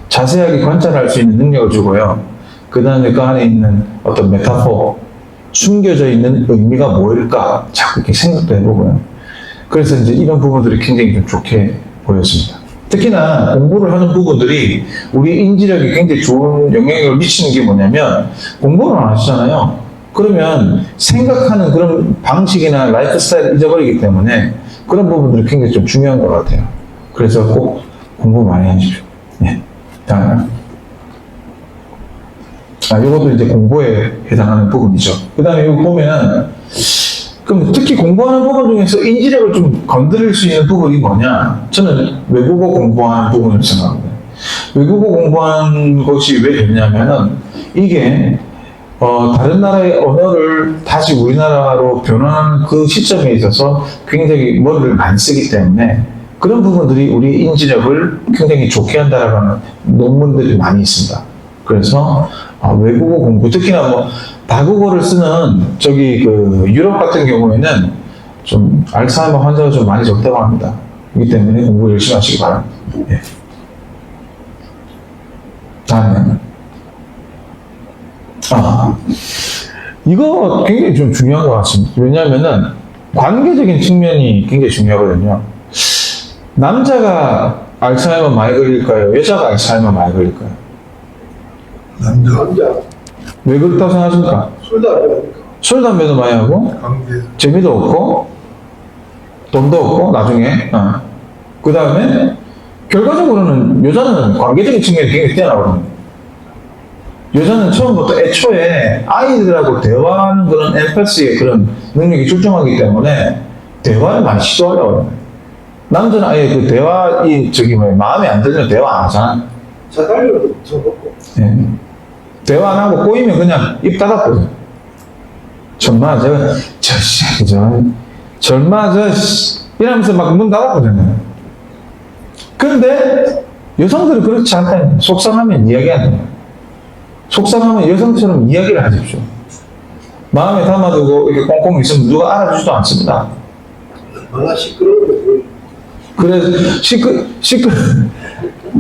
자세하게 관찰할 수 있는 능력을 주고요. 그 다음에 그 안에 있는 어떤 메타포, 숨겨져 있는 의미가 뭐일까 자꾸 이렇게 생각도 해보고요. 그래서 이제 이런 부분들이 굉장히 좀 좋게 보였습니다. 특히나 공부를 하는 부분들이 우리 인지력에 굉장히 좋은 영향을 미치는 게 뭐냐면 공부를 안 하시잖아요. 그러면 생각하는 그런 방식이나 라이프 스타일을 잊어버리기 때문에 그런 부분들이 굉장히 좀 중요한 것 같아요. 그래서 꼭 공부 많이 하십시오. 네. 다음. 이것도 이제 공부에 해당하는 부분이죠. 그 다음에 이거 보면, 그럼 특히 공부하는 부분 중에서 인지력을 좀 건드릴 수 있는 부분이 뭐냐? 저는 외국어 공부하는 부분을 생각합니다. 외국어 공부하는 것이 왜 좋냐면은, 이게, 다른 나라의 언어를 다시 우리나라로 변환하는 그 시점에 있어서 굉장히 머리를 많이 쓰기 때문에 그런 부분들이 우리 인지력을 굉장히 좋게 한다라는 논문들이 많이 있습니다. 그래서 외국어 공부, 특히나 뭐 다국어를 쓰는 유럽 같은 경우에는 좀 알츠하이머 환자가 좀 많이 적다고 합니다. 그렇기 때문에 공부 열심히 하시기 바랍니다. 예. 다음에 이거 굉장히 좀 중요한 것 같습니다. 왜냐하면은 관계적인 측면이 굉장히 중요하거든요. 남자가 알츠하이머 많이 걸릴까요? 여자가 알츠하이머 많이 걸릴까요? 남자. 왜 그렇다고 생각하십니까? 술도 안 좋아하니까. 술, 담배도 많이 하고, 관계. 재미도 없고, 돈도 없고, 나중에. 그 다음에, 결과적으로는 여자는 관계적인 측면이 굉장히 뛰어나거든요. 여자는 처음부터 애초에 아이들하고 대화하는 그런 엠파시의 그런 능력이 출중하기 때문에 대화를 많이 시도하려고 해요. 남자는 아예 그 대화, 마음에 안 들면 대화 안 하잖아. 자살률도 엄청 높고. 예. 대화 안 하고 꼬이면 그냥 입 닫았거든. 정말 이러면서 막 문 닫았거든요. 근데 여성들은 그렇지 않다니. 속상하면 이야기하는 거예요. 속상하면 여성처럼 이야기를 하십시오. 마음에 담아두고 이렇게 꽁꽁 있으면 누가 알아주지도 않습니다. 얼마나 시끄러운데. 그래서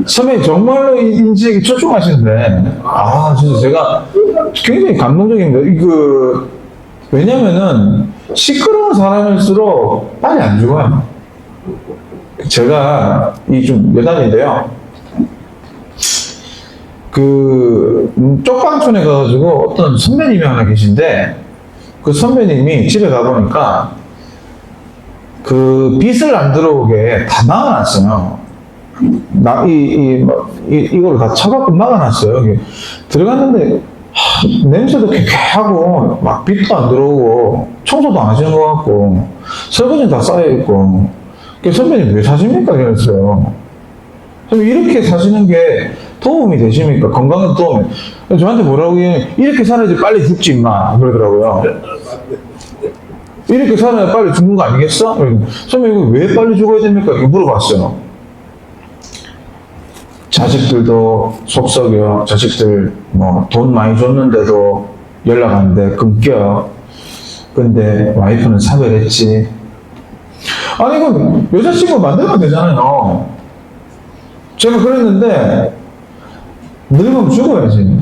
선배님 정말로 인지력이 출중하시는데 진짜 제가 굉장히 감동적입니다. 왜냐면은 시끄러운 사람일수록 빨리 안 죽어요. 제가 좀 여담인데요. 쪽방촌에 가가지고 어떤 선배님이 하나 계신데 그 선배님이 집에 가보니까 빛을 안 들어오게 다 막아놨어요. 이걸 다 쳐갖고 막아놨어요. 들어갔는데, 냄새도 쾌쾌하고, 막 빛도 안 들어오고, 청소도 안 하시는 것 같고, 설거지는 다 쌓여있고, 선배님 왜 사십니까? 그랬어요. 이렇게 사시는 게 도움이 되십니까? 건강에 도움이. 저한테 뭐라고 해요? 이렇게 살아야지 빨리 죽지, 임마. 그러더라고요. 이렇게 살아야 빨리 죽는 거 아니겠어? 선배님, 이거 왜 빨리 죽어야 됩니까? 이렇게 물어봤어요. 자식들도 속썩여. 자식들, 돈 많이 줬는데도 연락 안 돼. 끊겨. 근데 와이프는 사별했지. 아니, 그럼 여자친구 만들면 되잖아요. 제가 그랬는데, 늙으면 죽어야지.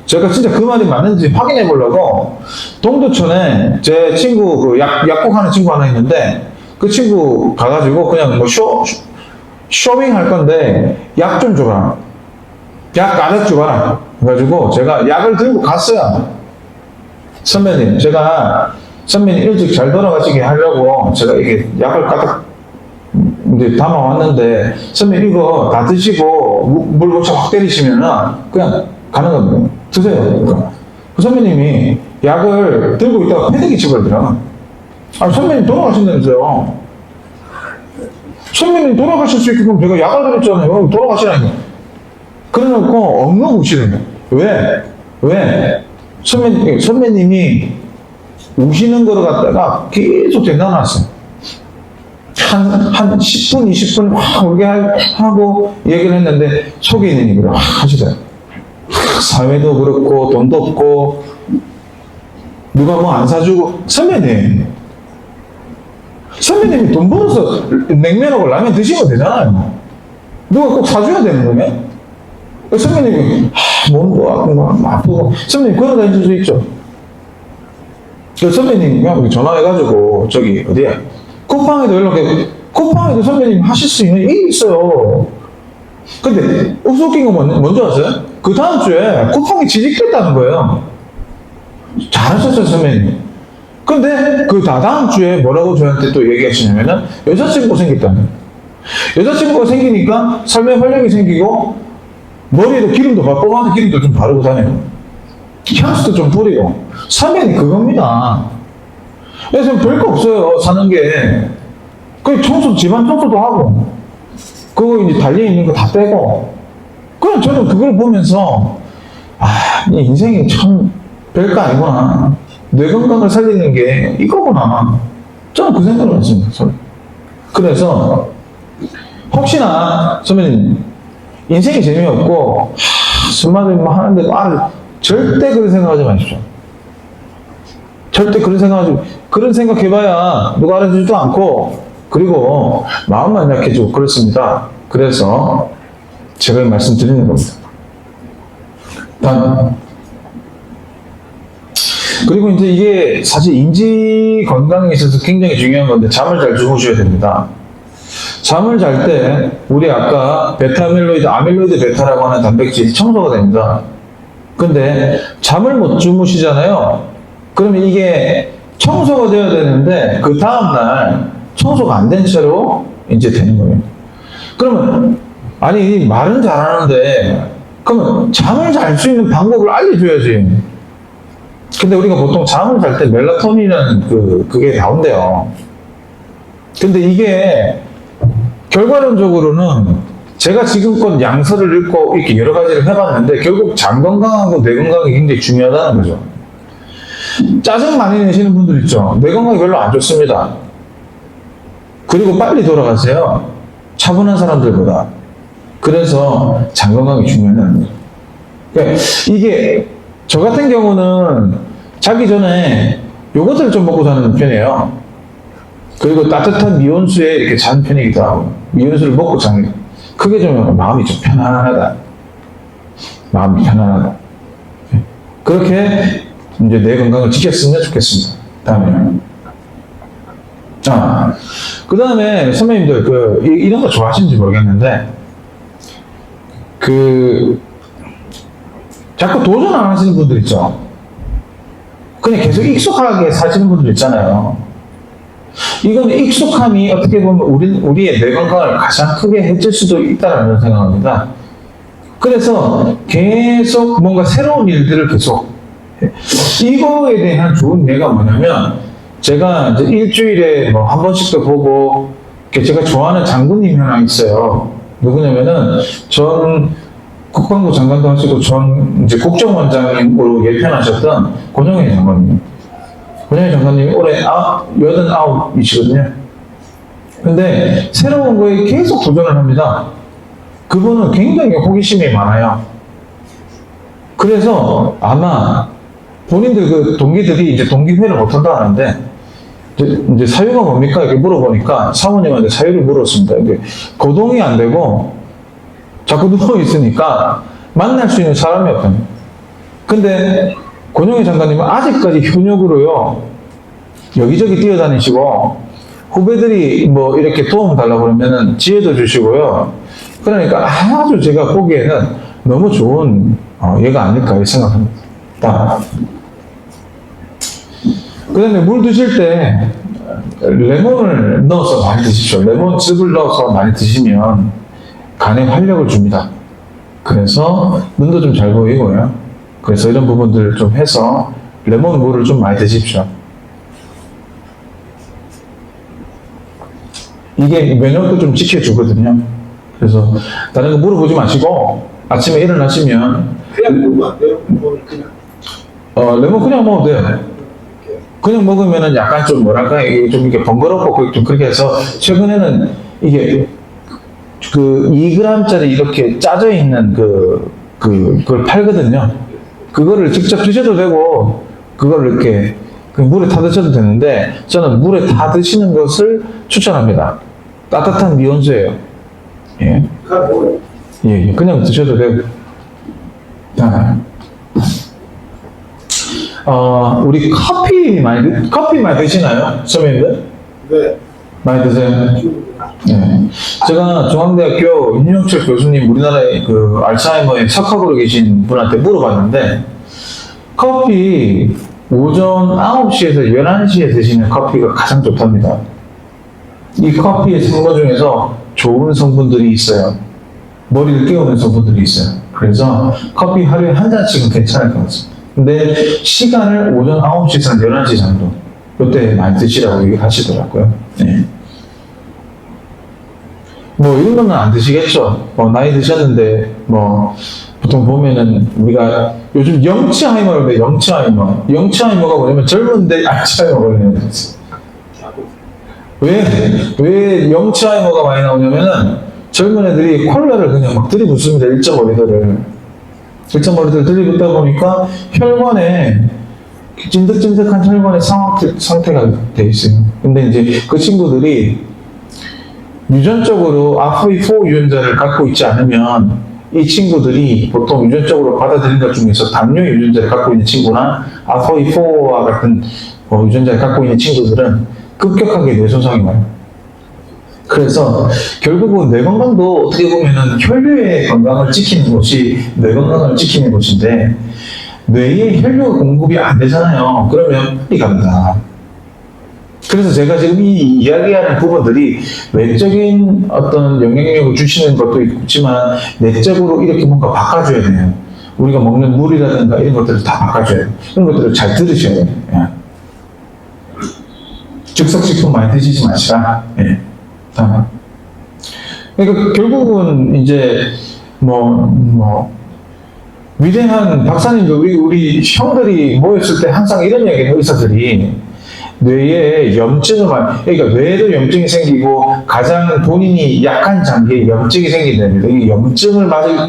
제가 진짜 그 말이 맞는지 확인해 보려고 동두천에 제 친구 약국하는 친구 하나 있는데 그 친구 가가지고 그냥 쇼핑 할 건데 약 좀 줘라. 약 가득 줘봐라. 그래가지고 제가 약을 들고 갔어요. 선배님 일찍 잘 돌아가시게 하려고 제가 이게 약을 가득 이제 담아왔는데 선배님 이거 다 드시고 물 고쳐 확 때리시면은 그냥 가는 겁니다. 드세요. 그러니까. 그 선배님이 약을 들고 있다가 패대기 집어들어. 선배님 돌아가신다면서요. 선배님 돌아가실 수 있게끔 제가 약을 드렸잖아요. 돌아가시라니까. 그래놓고 엉엉 우시는 거예요. 왜? 선배님이 우시는 거를 갖다가 계속 대단하세요. 한 10분, 20분 확 울게 하고 얘기를 했는데 속에 있는 얘기를 확 하시더라고요. 사회도 그렇고 돈도 없고 누가 뭐 안 사주고 선배님이 돈 벌어서 냉면하고 라면 드시면 되잖아요. 누가 꼭 사줘야 되는 거냐? 선배님이 몸도 아프고 선배님 그런 거 해줄 수 있죠. 선배님 전화해가지고 저기 어디야 쿠팡에도 연락해. 쿠팡에도 선배님 하실 수 있는 일이 있어요. 근데 웃긴 거 뭔지 아세요? 그 다음 주에 쿠팡이 취직됐다는 거예요. 잘하셨어요 선배님. 근데 그 다다음 주에 뭐라고 저한테 또 얘기하시냐면은 여자친구가 생겼다는. 여자친구가 생기니까 삶의 활력이 생기고 머리에도 기름도 뽑아서 기름도 좀 바르고 다녀요. 향수도 좀 뿌리고. 선배님 그겁니다. 그래서 별거 없어요 사는 게. 그 청소 집안 청소도 하고 그거 이제 달려있는 거 다 빼고. 그럼 저는 그걸 보면서 이 인생이 참 별거 아니구나. 뇌 건강을 살리는 게 이거구나. 저는 그 생각을 했습니다. 그래서 혹시나 선배님 인생이 재미없고 수많은 하는데 절대 그런 생각하지 마십시오. 절대 그런 생각 해봐야 누가 알아주지도 않고 그리고 마음만 약해지고 그렇습니다. 그래서 제가 말씀드리는 겁니다. 그리고 이제 이게 사실 인지 건강에 있어서 굉장히 중요한 건데 잠을 잘 주무셔야 됩니다. 잠을 잘 때 우리 아까 베타밀로이드, 아밀로이드 베타라고 하는 단백질이 청소가 됩니다. 근데 잠을 못 주무시잖아요. 그러면 이게 청소가 되어야 되는데 그 다음날 청소가 안 된 채로 이제 되는 거예요. 그러면 아니 말은 잘하는데 그러면 잠을 잘 수 있는 방법을 알려줘야지. 근데 우리가 보통 잠을 잘 때 멜라토닌이라는 그게 나온대요. 근데 이게 결과론적으로는 제가 지금껏 양서를 읽고 이렇게 여러 가지를 해봤는데 결국 장 건강하고 뇌 건강이 굉장히 중요하다는 거죠. 짜증 많이 내시는 분들 있죠. 뇌 건강이 별로 안 좋습니다. 그리고 빨리 돌아가세요. 차분한 사람들보다. 그래서 장 건강이 중요하다는 거죠. 그러니까 이게 저 같은 경우는 자기 전에 요거트를 좀 먹고 자는 편이에요. 그리고 따뜻한 미온수에 이렇게 자는 편이기도 하고 미온수를 먹고 자는 그게 좀 마음이 좀 편안하다. 마음이 편안하다. 그렇게 이제 내 건강을 지켰으면 좋겠습니다. 다음에 그 다음에 선배님들 이런 거 좋아하시는지 모르겠는데 자꾸 도전 안 하시는 분들 있죠. 그냥 계속 익숙하게 사시는 분들 있잖아요. 이건 익숙함이 어떻게 보면 우리의 뇌 건강을 가장 크게 해칠 수도 있다는 생각합니다. 그래서 계속 뭔가 새로운 일들을 계속 이거에 대한 좋은 예가 뭐냐면 제가 이제 일주일에 뭐 한 번씩도 보고 제가 좋아하는 장군님이 하나 있어요. 누구냐면은 전 국방부 장관도 하시고 전 이제 국정원장으로 예편하셨던 권영애 장관님. 권영애 장관님이 올해 89이시거든요. 근데 새로운 거에 계속 도전을 합니다. 그분은 굉장히 호기심이 많아요. 그래서 아마 본인들 그 동기들이 이제 동기회를 못한다 하는데 이제 사유가 뭡니까? 이렇게 물어보니까 사모님한테 사유를 물었습니다. 이게 거동이 안 되고 자꾸 누워 있으니까 만날 수 있는 사람이 없다니. 근데 권영희 장관님은 아직까지 현역으로요 여기저기 뛰어다니시고 후배들이 뭐 이렇게 도움 달라고 그러면은 지혜도 주시고요. 그러니까 아주 제가 보기에는 너무 좋은 얘가 아닐까 이렇게 생각합니다. 그 다음에 물 드실 때 레몬을 넣어서 많이 드십시오. 레몬즙을 넣어서 많이 드시면 간에 활력을 줍니다. 그래서 눈도 좀 잘 보이고요. 그래서 이런 부분들을 좀 해서 레몬 물을 좀 많이 드십시오. 이게 면역도 좀 지켜주거든요. 그래서 다른 거 물어보지 마시고 아침에 일어나시면 그냥 먹으면 안 돼요? 그냥. 레몬 그냥 먹어도 돼요. 그냥 먹으면은 약간 좀 뭐랄까, 이게 좀 이게 번거롭고 좀 그렇게 해서 최근에는 이게 그 2g짜리 이렇게 짜져 있는 그걸 팔거든요. 그거를 직접 드셔도 되고, 그걸 이렇게 그 물에 타 드셔도 되는데, 저는 물에 타 드시는 것을 추천합니다. 따뜻한 미온수예요. 예. 그냥 뭐 예, 예. 그냥 드셔도 되고. 자, 우리 커피 많이 드시나요? 선배님들? 네. 많이 드세요? 네. 제가 중앙대학교 윤영철 교수님, 우리나라의 그 알츠하이머의 석학으로 계신 분한테 물어봤는데, 커피 오전 9시에서 11시에 드시는 커피가 가장 좋답니다. 이 커피의 성분 중에서 좋은 성분들이 있어요. 머리를 깨우는 성분들이 있어요. 그래서 커피 하루에 한 잔씩은 괜찮을 것 같습니다. 근데 시간을 오전 9시에서 11시 정도, 이때 많이 드시라고 얘기하시더라고요. 네. 뭐 이런 거는 안 드시겠죠. 나이 드셨는데 뭐 보통 보면은 우리가 요즘 영치하이머를 왜 영치하이머? 영치하이머가 뭐냐면 젊은데 알츠하이머 걸리는 거지. 왜 영치하이머가 많이 나오냐면은 젊은 애들이 콜라를 그냥 막 들이붓습니다. 1.5리터를. 1.5리터를 들이붓다 보니까 혈관에 찐득찐득한 혈관의 상태가 돼 있어요. 근데 이제 그 친구들이 유전적으로 아포이4 유전자를 갖고 있지 않으면 이 친구들이 보통 유전적으로 받아들인 것 중에서 당뇨 유전자를 갖고 있는 친구나 아포이4와 같은 유전자를 갖고 있는 친구들은 급격하게 뇌 손상이 와요. 그래서 결국은 뇌 건강도 어떻게 보면은 혈류의 건강을 지키는 것이 뇌 건강을 지키는 것인데 뇌에 혈류가 공급이 안 되잖아요. 그러면 빨리 갑니다. 그래서 제가 지금 이 이야기하는 부분들이 외적인 어떤 영향력을 주시는 것도 있지만 내적으로 이렇게 뭔가 바꿔줘야 돼요. 우리가 먹는 물이라든가 이런 것들을 다 바꿔줘야 돼요. 이런 것들을 잘 들으셔야 돼요. 예. 즉석식품 많이 드시지 마시라. 예. 다음. 그러니까 결국은 이제 위대한 박사님들 우리 형들이 모였을 때 항상 이런 얘기를 의사들이 뇌에 염증을 그러니까 뇌에도 염증이 생기고 가장 본인이 약한 장기에 염증이 생긴답니다. 이 염증을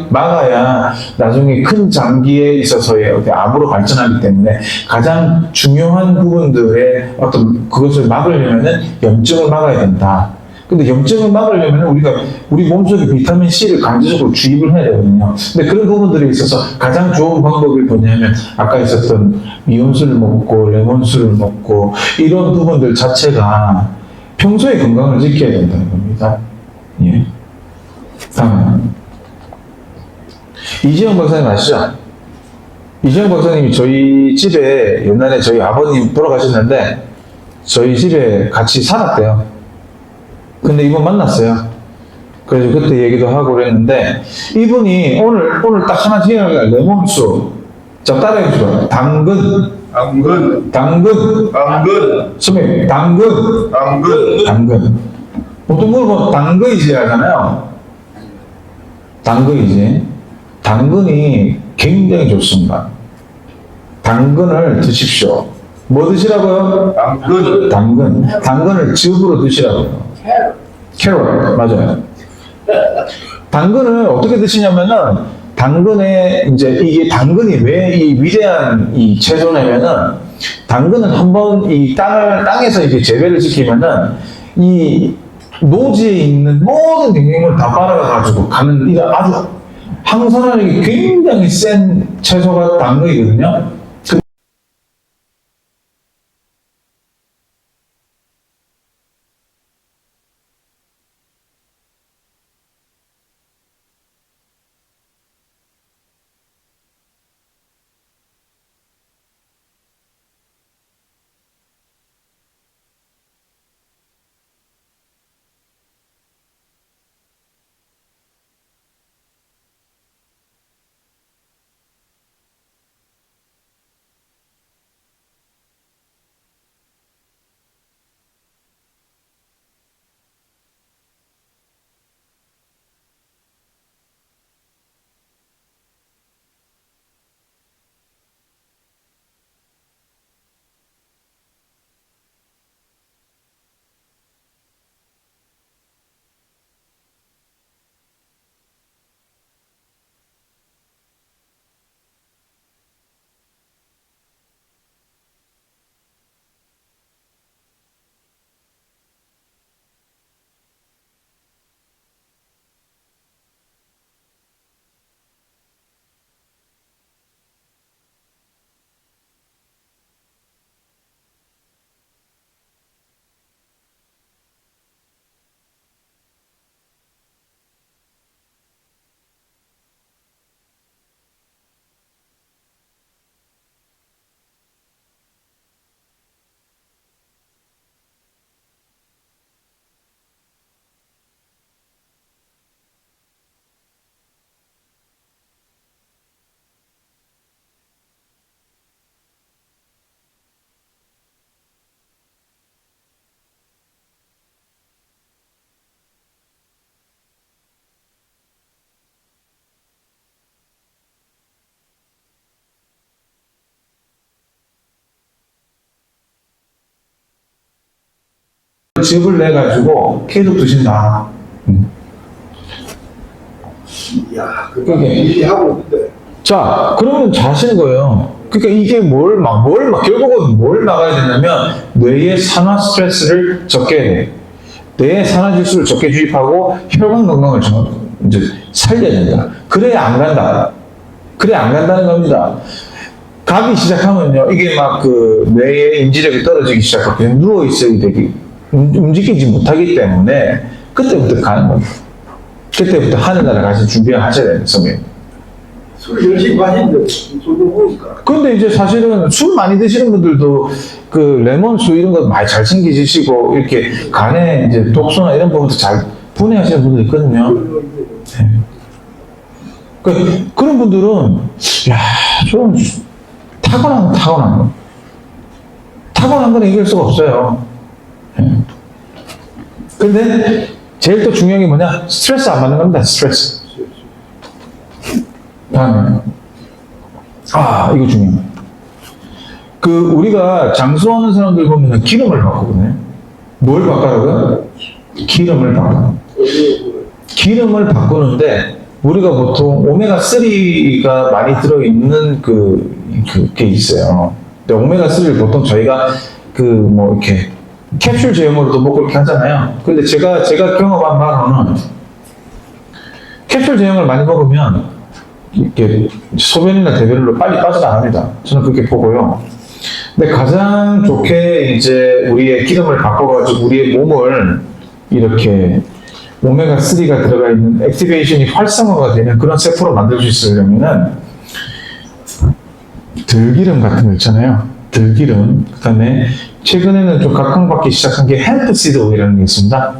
막아야 나중에 큰 장기에 있어서의 암으로 발전하기 때문에 가장 중요한 부분들의 어떤 그것을 막으려면은 염증을 막아야 된다. 근데 염증을 막으려면 우리 몸속에 비타민 C를 강제적으로 주입을 해야 되거든요. 근데 그런 부분들에 있어서 가장 좋은 방법이 뭐냐면 아까 있었던 미온수를 먹고 레몬수를 먹고 이런 부분들 자체가 평소에 건강을 지켜야 된다는 겁니다. 예. 다음. 이지영 박사님 아시죠? 이지영 박사님이 저희 집에 옛날에 저희 아버님 돌아가셨는데 저희 집에 같이 살았대요. 근데 이분 만났어요. 그래서 그때 얘기도 하고 그랬는데, 이분이 오늘 딱 하나 생각해요. 레몬수. 자, 따라해 주세요. 당근. 선생님, 당근. 보통 물어보면 당근이지 하잖아요. 당근이 굉장히 좋습니다. 당근을 드십시오. 뭐 드시라고요? 당근을 즙으로 드시라고요. 캐럿, 맞아요. 당근을 어떻게 드시냐면은, 이게 당근이 왜 이 위대한 이 채소냐면은, 당근은 한번 이 땅에서 이렇게 재배를 시키면은, 이 노지에 있는 모든 영양을 다 빨아가지고 가는, 이 아주 항산화력이 굉장히 센 채소가 당근이거든요. 즙을 내가지고 계속 드신다. 야, 그게- 그게 일이 하고 있는데. 자, 그러면 자시는 거예요. 그러니까 이게 결국은 뭘 막아야 되냐면, 뇌의 산화 스트레스를 적게 해. 뇌의 산화 지수를 적게 주입하고, 혈관 건강을 이제 살려야 된다. 그래야 안 간다. 그래야 안 간다는 겁니다. 가기 시작하면요, 이게 막 뇌의 인지력이 떨어지기 시작하고, 그냥 누워있어야 되기, 움직이지 못하기 때문에, 그때부터 가는 겁니다. 그때부터 하늘나라 가실 준비를 하셔야 돼요, 선배님. 술 열심히 마시는데 술도 먹으니까. 근데 이제 사실은 술 많이 드시는 분들도 레몬수 이런 거 많이 잘 챙겨 드시고 이렇게 간에 이제 독소나 이런 부분도 잘 분해하시는 분들 있거든요. 그런 분들은 좀 타고난 거. 타고난 건 이길 수가 없어요. 근데 제일 또 중요한 게 뭐냐? 스트레스 안 받는 겁니다. 스트레스. 다음에 이거 중요해요. 우리가 장수하는 사람들 보면 기름을 바꾸거든요. 뭘 바꾸라고요? 기름을 바꿔. 기름을 바꾸는데, 우리가 보통 오메가3가 많이 들어있는 그게 있어요. 근데 오메가3를 보통 저희가 이렇게 캡슐 제형으로도 먹고 이렇게 하잖아요. 근데 제가 경험한 바로는 캡슐 제형을 많이 먹으면 이렇게 소변이나 대변으로 빨리 빠져나갑니다. 저는 그렇게 보고요. 근데 가장 좋게 이제 우리의 기름을 바꿔가지고 우리의 몸을 이렇게 오메가3가 들어가 있는 액티베이션이 활성화가 되는 그런 세포로 만들 수 있으려면은 들기름 같은 거 있잖아요. 들기름. 그 다음에 최근에는 좀 각광받기 시작한 게 햄프시드 오일이라는 게 있습니다.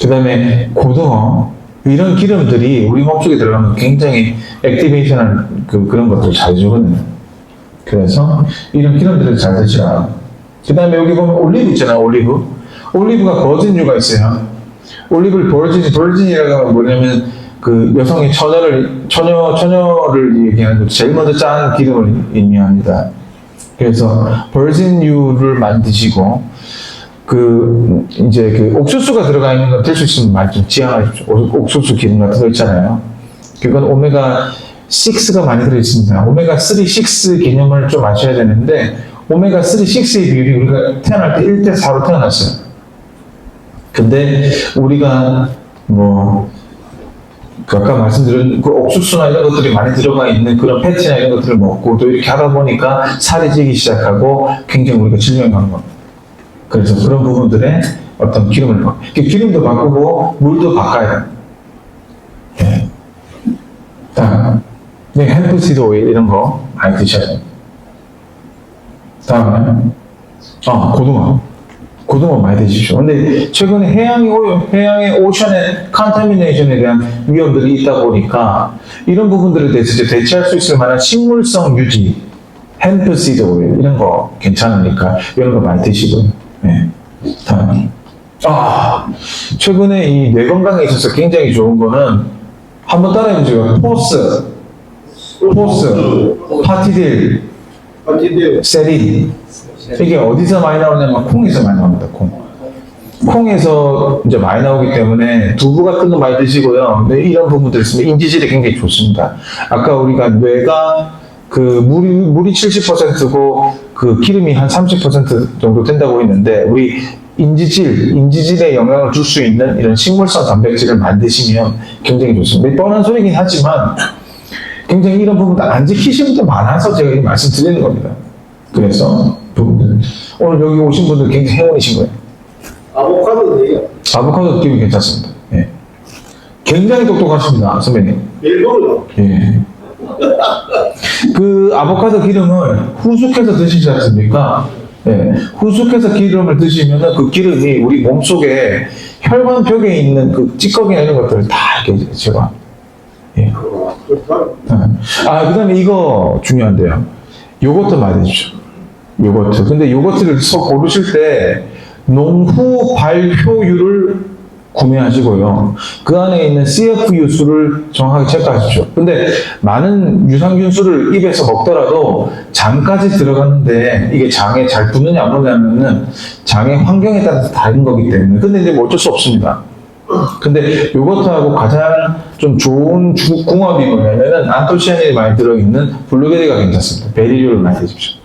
그 다음에 고등어. 이런 기름들이 우리 몸속에 들어가면 굉장히 액티베이션한 그런 것들을 잘 주거든요. 그래서 이런 기름들을 잘 드시라. 그 다음에 여기 보면 올리브 있잖아요, 올리브. 올리브가 버진유가 있어요. 올리브를 버진이라고 하면 뭐냐면 여성의 처녀를 얘기하는 제일 먼저 짠 기름을 의미합니다. 그래서 버진유를 많이 드시고, 이제 옥수수가 들어가 있는 건 될 수 있으면 많이 좀 지양하십시오. 옥수수 기름 같은 거 있잖아요. 그건 오메가6가 많이 들어있습니다. 오메가3, 6 개념을 좀 아셔야 되는데, 오메가3, 6의 비율이 우리가 태어날 때 1대4로 태어났어요. 근데 우리가 아까 말씀드린 옥수수나 이런 것들이 많이 들어가 있는 그런 패티나 이런 것들을 먹고 또 이렇게 하다 보니까 살이 찌기 시작하고 굉장히 우리가 질병이 가는 겁니다. 그래서 그런 부분들에 어떤 기름을 기름도 바꾸고 물도 바꿔요. 예. 다음, 햄프시드 오일 이런 거 많이 드셔야 돼요. 다음에 고등어 많이 드십시오. 근데 최근에 해양의 오션의 컨타미네이션에 대한 위험들이 있다 보니까 이런 부분들에 대해서 이제 대체할 수 있을 만한 식물성 유지, 햄프시드 오일 이런 거 괜찮으니까 이런 거 많이 드시고요. 네. 다음. 최근에 이 뇌 건강에 있어서 굉장히 좋은 거는 한번 따라해보세요. 포스, 파티딜, 세린. 이게 어디서 많이 나오냐면 콩에서 많이 나옵니다. 콩에서 이제 많이 나오기 때문에 두부 같은 거 많이 드시고요. 네, 이런 부분들 있으면 인지질이 굉장히 좋습니다. 아까 우리가 뇌가 물이 70%고 기름이 한 30% 정도 된다고 했는데, 우리 인지질에 영향을 줄 수 있는 이런 식물성 단백질을 만드시면 굉장히 좋습니다. 뻔한 소리긴 하지만 굉장히 이런 부분도 안 지키시는 분들 많아서 제가 이 말씀드리는 겁니다. 그래서 오늘 여기 오신 분들 굉장히 행운이신 거예요. 아보카도는 얘기야. 아보카도 기분 괜찮습니다. 예. 굉장히 똑똑하십니다, 선배님. 매일 먹으려고. 예. 아보카도 기름을 후숙해서 드시지 않습니까? 예. 후숙해서 기름을 드시면 그 기름이 우리 몸속에 혈관벽에 있는 찌꺼기나 이런 것들을 다 이렇게 제가. 예. 그 다음에 이거 중요한데요. 요거트 많이 드십시오. 요거트. 근데 요거트를 고르실 때 농후 발효율을 구매하시고요. 그 안에 있는 CFU 수를 정확하게 체크하십시오. 근데 많은 유산균수를 입에서 먹더라도 장까지 들어갔는데 이게 장에 잘 붙느냐 안 붙느냐면은 장의 환경에 따라서 다른 거기 때문에. 근데 이제 뭐 어쩔 수 없습니다. 근데 요거트하고 가장 좀 좋은 궁합이 뭐냐면은 안토시아닌이 많이 들어있는 블루베리가 괜찮습니다. 베리류를 많이 드십시오.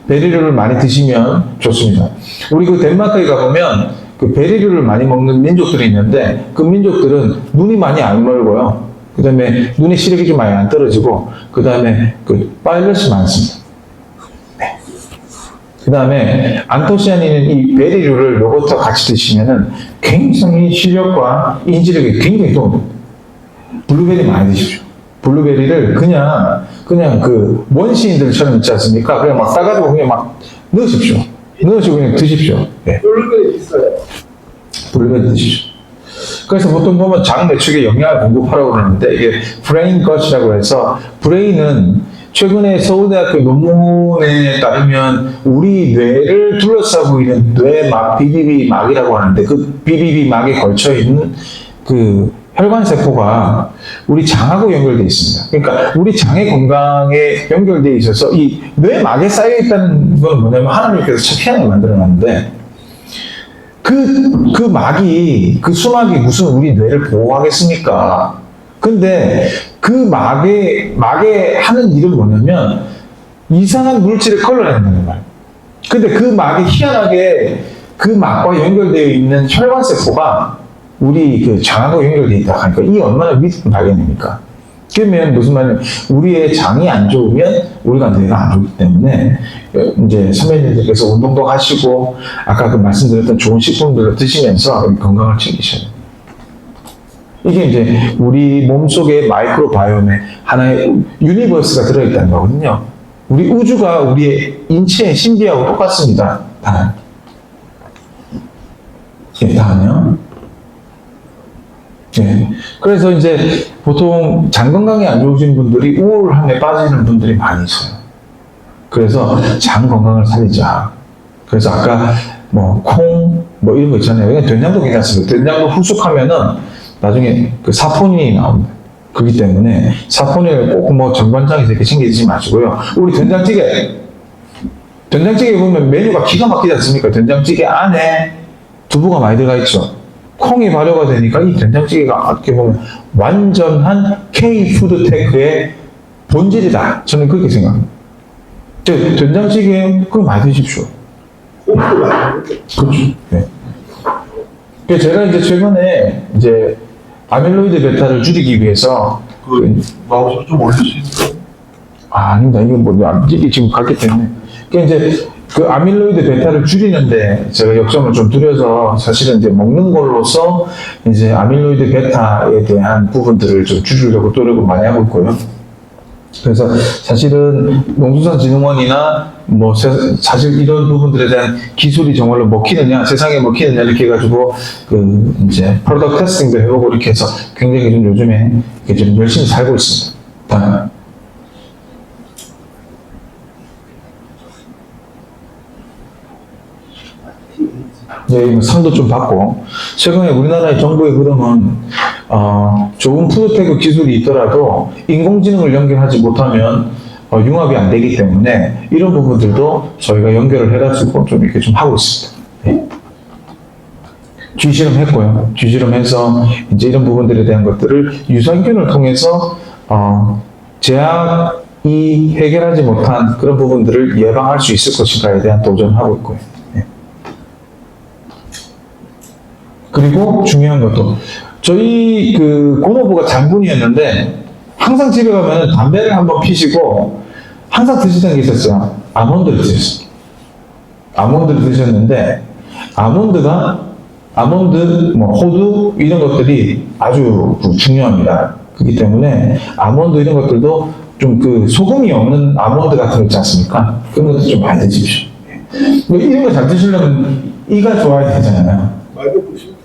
베리류를 많이 드시면 좋습니다. 우리 그 덴마크에 가보면 그 베리류를 많이 먹는 민족들이 있는데 그 민족들은 눈이 많이 안 멀고요. 그 다음에 눈의 시력이 좀 많이 안 떨어지고 그 다음에 그 파일럿이 많습니다. 네. 그 다음에 안토시아닌은 이 베리류를 요거트와 같이 드시면은 굉장히 시력과 인지력에 굉장히 도움이 됩니다. 블루베리 많이 드십시오. 블루베리를 그냥 그 원시인들처럼 있지 않습니까? 그냥 막 따가지고 그냥 막 넣으십시오. 넣으시고 그냥 드십시오. 네. 블루베리 있어요. 블루베리 드십시오. 그래서 보통 보면 장 매축에 영양을 공급하라고 그러는데 이게 브레인 것이라고 해서 브레인은 최근에 서울대학교 논문에 따르면 우리 뇌를 둘러싸고 있는 뇌막, BBB막이라고 하는데 그 BBB막에 걸쳐 있는 그 혈관세포가 우리 장하고 연결되어 있습니다. 그러니까 우리 장의 건강에 연결되어 있어서 이 뇌막에 쌓여 있다는 건 뭐냐면 하나님께서 참 희한하게 만들어 놨는데 그 막이, 그 수막이 무슨 우리 뇌를 보호하겠습니까? 근데 그 막에 하는 일은 뭐냐면 이상한 물질을 걸러낸다는 거예요. 근데 그 막이 희한하게 그 막과 연결되어 있는 혈관세포가 우리 그 장하고 연결되어 있다 하니까 이 얼마나 위대한 발견입니까? 그러면 무슨 말이냐면 우리의 장이 안 좋으면 우리가 뇌가 안 좋기 때문에 이제 선배님들께서 운동도 하시고 아까 그 말씀드렸던 좋은 식품들을 드시면서 건강을 챙기셔야 돼요. 이게 이제 우리 몸속의 마이크로바이옴에 하나의 유니버스가 들어있다는 거거든요. 우리 우주가 우리의 인체의 신비하고 똑같습니다. 다. 예, 다요. 네. 그래서 이제 보통 장 건강이 안 좋으신 분들이 우울함에 빠지는 분들이 많이 있어요. 그래서 장 건강을 살리자. 그래서 아까 뭐 콩, 뭐 이런 거 있잖아요. 그냥 된장도 괜찮습니다. 된장도 후숙하면은 나중에 그 사포닌이 나옵니다. 그렇기 때문에 사포닌을 꼭 뭐 전반장에서 이렇게 챙기지 마시고요. 우리 된장찌개 보면 메뉴가 기가 막히지 않습니까? 된장찌개 안에 두부가 많이 들어가 있죠. 콩이 발효가 되니까 이 된장찌개가 어떻게 보면 완전한 K-푸드테크의 본질이다. 저는 그렇게 생각합니다. 된장찌개 그거 많이 드십시오. 콩도 많이 그렇죠. 네. 그래서 제가 이제 최근에 이제 아밀로이드 베타를 줄이기 위해서 마우스 좀 올릴 수 있어요? 아닙니다. 이게 뭐 이게 지금 갔기 때문에. 그러니까 이제 그 아밀로이드 베타를 줄이는데 제가 역점을 좀 들여서 사실은 이제 먹는 걸로서 이제 아밀로이드 베타에 대한 부분들을 좀 줄이려고 노력을 많이 하고 있고요. 그래서 사실은 농수산진흥원이나 뭐 사실 이런 부분들에 대한 기술이 정말로 먹히느냐, 세상에 먹히느냐 이렇게 해가지고 그 이제 프로덕트 테스팅도 해보고 이렇게 해서 굉장히 좀 요즘에 이렇게 좀 열심히 살고 있습니다. 예, 상도 좀 받고 최근에 우리나라의 정부의 흐름은 좋은 푸드테크 기술이 있더라도 인공지능을 연결하지 못하면 융합이 안 되기 때문에 이런 부분들도 저희가 연결을 해가지고 좀 이렇게 좀 하고 있습니다. 예. 쥐실험했고요. 쥐실험해서 이제 이런 부분들에 대한 것들을 유산균을 통해서 제약이 해결하지 못한 그런 부분들을 예방할 수 있을 것인가에 대한 도전을 하고 있고요. 예. 그리고 중요한 것도 저희 그 고모부가 장군이었는데 항상 집에 가면 담배를 한번 피시고 항상 드시던 게 있었어요. 아몬드를 드셨어요. 아몬드를 드셨는데 아몬드, 뭐 호두 이런 것들이 아주 중요합니다. 그렇기 때문에 아몬드 이런 것들도 좀 그 소금이 없는 아몬드 같은 거 있지 않습니까? 그런 것도 좀 많이 드십시오. 이런 거 잘 드시려면 이가 좋아야 되잖아요.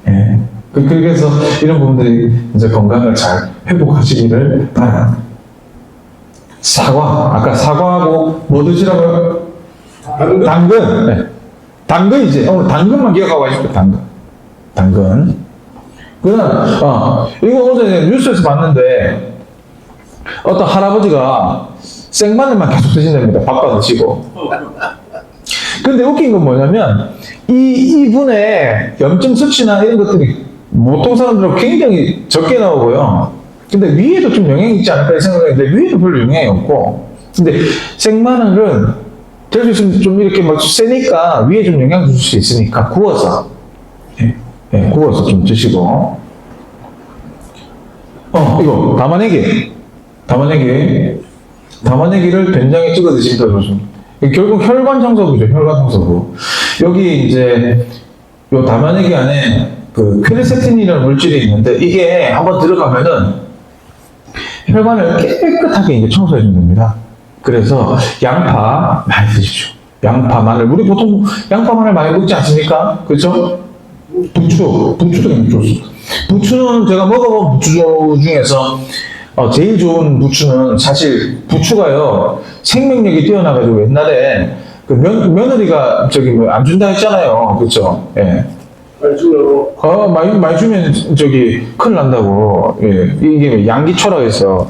예. 그래서 이런 부분들이 이제 건강을 잘 회복하시기를 바랍니다. 사과, 아까 사과하고 뭐 드시라고요? 당근. 네. 당근이지. 오늘 당근만 기억하고 가십시오. 당근. 이거 어제 뉴스에서 봤는데, 어떤 할아버지가 생마늘만 계속 드신답니다. 밥과 드시고. 근데 웃긴 건 뭐냐면, 이분의 염증 수치나 이런 것들이 보통 사람들은 굉장히 적게 나오고요. 근데 위에도 좀 영향이 있지 않을까 생각했는데, 위에도 별로 영향이 없고. 근데 생마늘은 될 수 있으면 좀 이렇게 막 세니까 위에 좀 영향 줄 수 있으니까 구워서, 구워서 좀 드시고. 이거 담아내기를 된장에 찍어 드시면 더 좋습니다. 결국 혈관 청소부죠, 혈관 청소부. 여기 이제 요 담아내기 안에 그 퀘르세틴이라는 물질이 있는데 이게 한번 들어가면은 혈관을 깨끗하게 이제 청소해 준답니다. 그래서 양파 많이 드십시오. 양파, 마늘. 우리 보통 양파, 마늘 많이 먹지 않습니까? 그렇죠? 부추도 굉장히 좋습니다. 부추는 제가 먹어본 부추 중에서 제일 좋은 부추는 사실 부추가요 생명력이 뛰어나가지고 옛날에 그 며느리가 안 준다 했잖아요, 그렇죠? 예. 많이 주면 큰일 난다고. 예. 이게 양기초라고 해서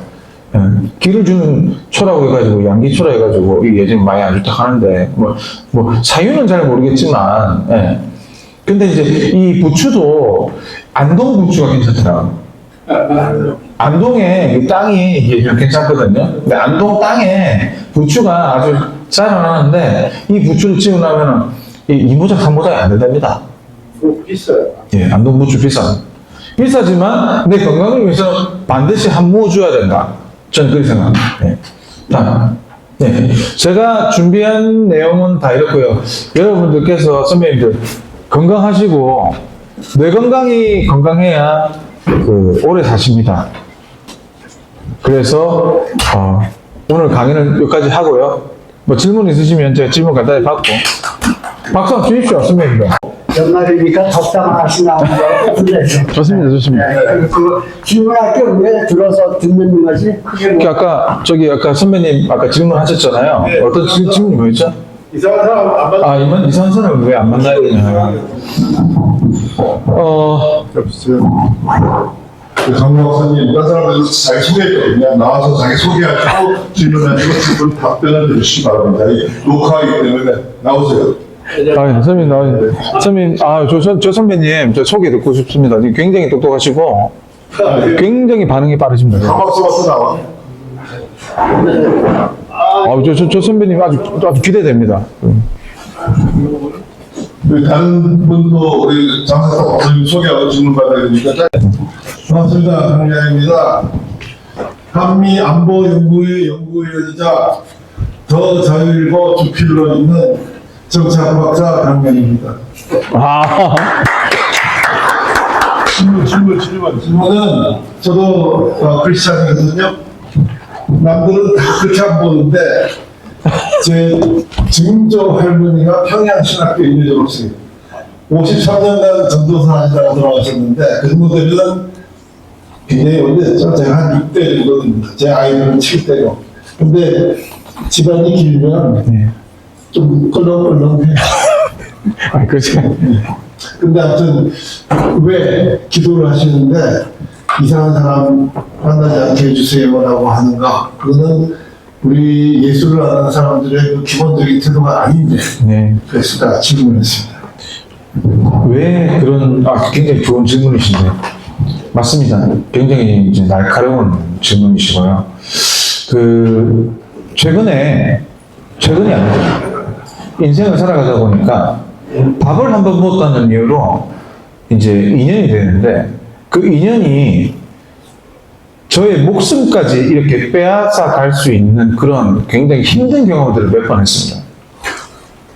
기를 주는 초라고 해가지고 양기초라 해가지고 이게 예전에 많이 안 좋다 하는데 뭐 사유는 잘 모르겠지만 예. 근데 이제 이 부추도 안동 부추가 괜찮더라. 안동에 이 땅이 이게 좀 괜찮거든요. 근데 안동 땅에 부추가 아주 자라나는데 이 부추를 찍고 나면은 이 2모작 3모작이 안 된답니다. 비싸요. 예, 안동 부추 비싸지만 내 건강을 위해서 반드시 한 모 줘야 된다. 저는 그렇게 생각합니다. 네. 제가 준비한 내용은 다 이렇고요. 여러분들께서 선배님들 건강하시고 뇌 건강이 건강해야 오래 사십니다. 그래서 오늘 강의는 여기까지 하고요. 뭐 질문 있으시면 제가 질문 간단히 받고 박수 한번 주십시오, 선배님들. 연말이니까 적당하시나 좋습니다. 질문할 게 왜 들어서 듣는 거지? 그게 아까 선배님 아까 질문하셨잖아요. 네. 어떤 질문이 뭐였죠? 이상한 사람 안 받아. 이번 이상한 사람을 왜 안 만나야 되냐? 강모 박사님, 이런 사람들 자기 소개했거든요. 나와서 자기 소개하시고 질문하시고 질문 답변을 해주시기 바랍니다. 녹화하기 때문에 나오세요. 선배님, 저 선배님, 저 소개 듣고 싶습니다. 굉장히 똑똑하시고, 굉장히 반응이 빠르십니다. 강박사 박사 나와. 저 선배님 아주 기대됩니다. 다른 분도 우리 장사사 박사님 소개하고 질문 받아야 되니까. 반갑습니다. 강의자입니다. 한미 안보 연구의 연구위원이자 더 자유일보 주필로 있는 정치학박사 강명입니다. 질문은 저도 크리스찬이거든요. 남들은 다 그렇게 안 보는데 제 증조 할머니가 평양신학교 인류 졸업생 53년간 전도사 하시다가 돌아가셨는데 그 정도 되면 굉장히 오래됐죠. 제가 한 6대 정도 됩니다. 제 아이들은 7대고. 근데 집안이 길면 좀 껄렁껄렁해요. 그렇죠. 근데 아무튼 왜 기도를 하시는데 이상한 사람 만나지 않게 해주세요라고 하는가? 그거는 우리 예수를 아는 사람들의 그 기본적인 태도가 아닌데. 네. 그래서 제가 질문했습니다. 왜 그런, 굉장히 좋은 질문이신데. 맞습니다. 굉장히 이제 날카로운 질문이시고요. 최근이 아니죠. 인생을 살아가다 보니까 밥을 한번 먹었다는 이유로 이제 인연이 되는데 그 인연이 저의 목숨까지 이렇게 빼앗아 갈 수 있는 그런 굉장히 힘든 경험들을 몇 번 했습니다.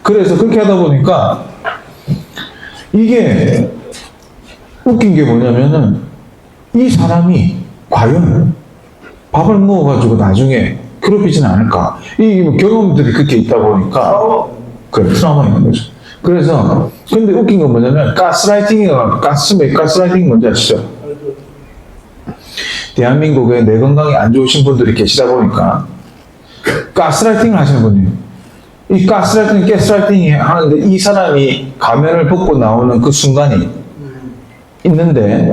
그래서 그렇게 하다 보니까 이게 웃긴 게 뭐냐면은 이 사람이 과연 밥을 먹어가지고 나중에 괴롭히지는 않을까. 이 경험들이 그렇게 있다 보니까 트라우마 있는 거죠. 그래서 근데 웃긴 건 뭐냐면 가스라이팅이 뭔지 아시죠? 대한민국에 뇌 건강이 안 좋으신 분들이 계시다 보니까 가스라이팅을 하시는 분이에요. 이 가스라이팅이 하는데 이 사람이 가면을 벗고 나오는 그 순간이 있는데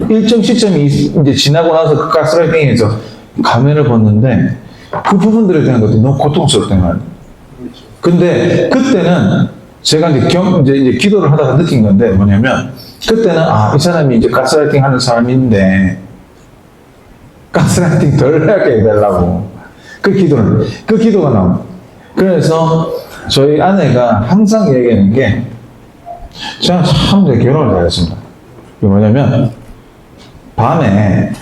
일정 시점이 이제 지나고 나서 그 가스라이팅에서 가면을 벗는데 그 부분들에 대한 것들이 너무 고통스럽단 말이에요. 근데 그때는 제가 이제 기도를 하다가 느낀 건데 뭐냐면 그때는 이 사람이 이제 가스라이팅 하는 사람인데 가스라이팅 덜 하게 해달라고 그 기도가 나옵니다. 그래서 저희 아내가 항상 얘기하는 게 제가 참 결혼을 잘했습니다. 그게 뭐냐면 밤에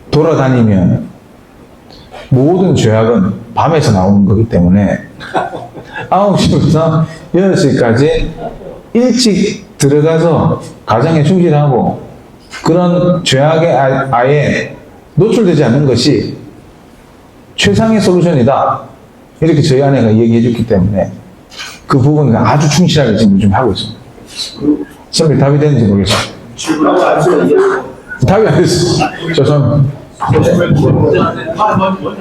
돌아다니면 모든 죄악은 밤에서 나오는 거기 때문에 9시부터 6시까지 일찍 들어가서 가정에 충실하고 그런 죄악에 아예 노출되지 않는 것이 최상의 솔루션이다. 이렇게 저희 아내가 얘기해 줬기 때문에 그 부분을 아주 충실하게 지금 요즘 하고 있습니다. 선생님 답이 되는지 모르겠어요. 질문하고 안 써요. 답이 안 됐어.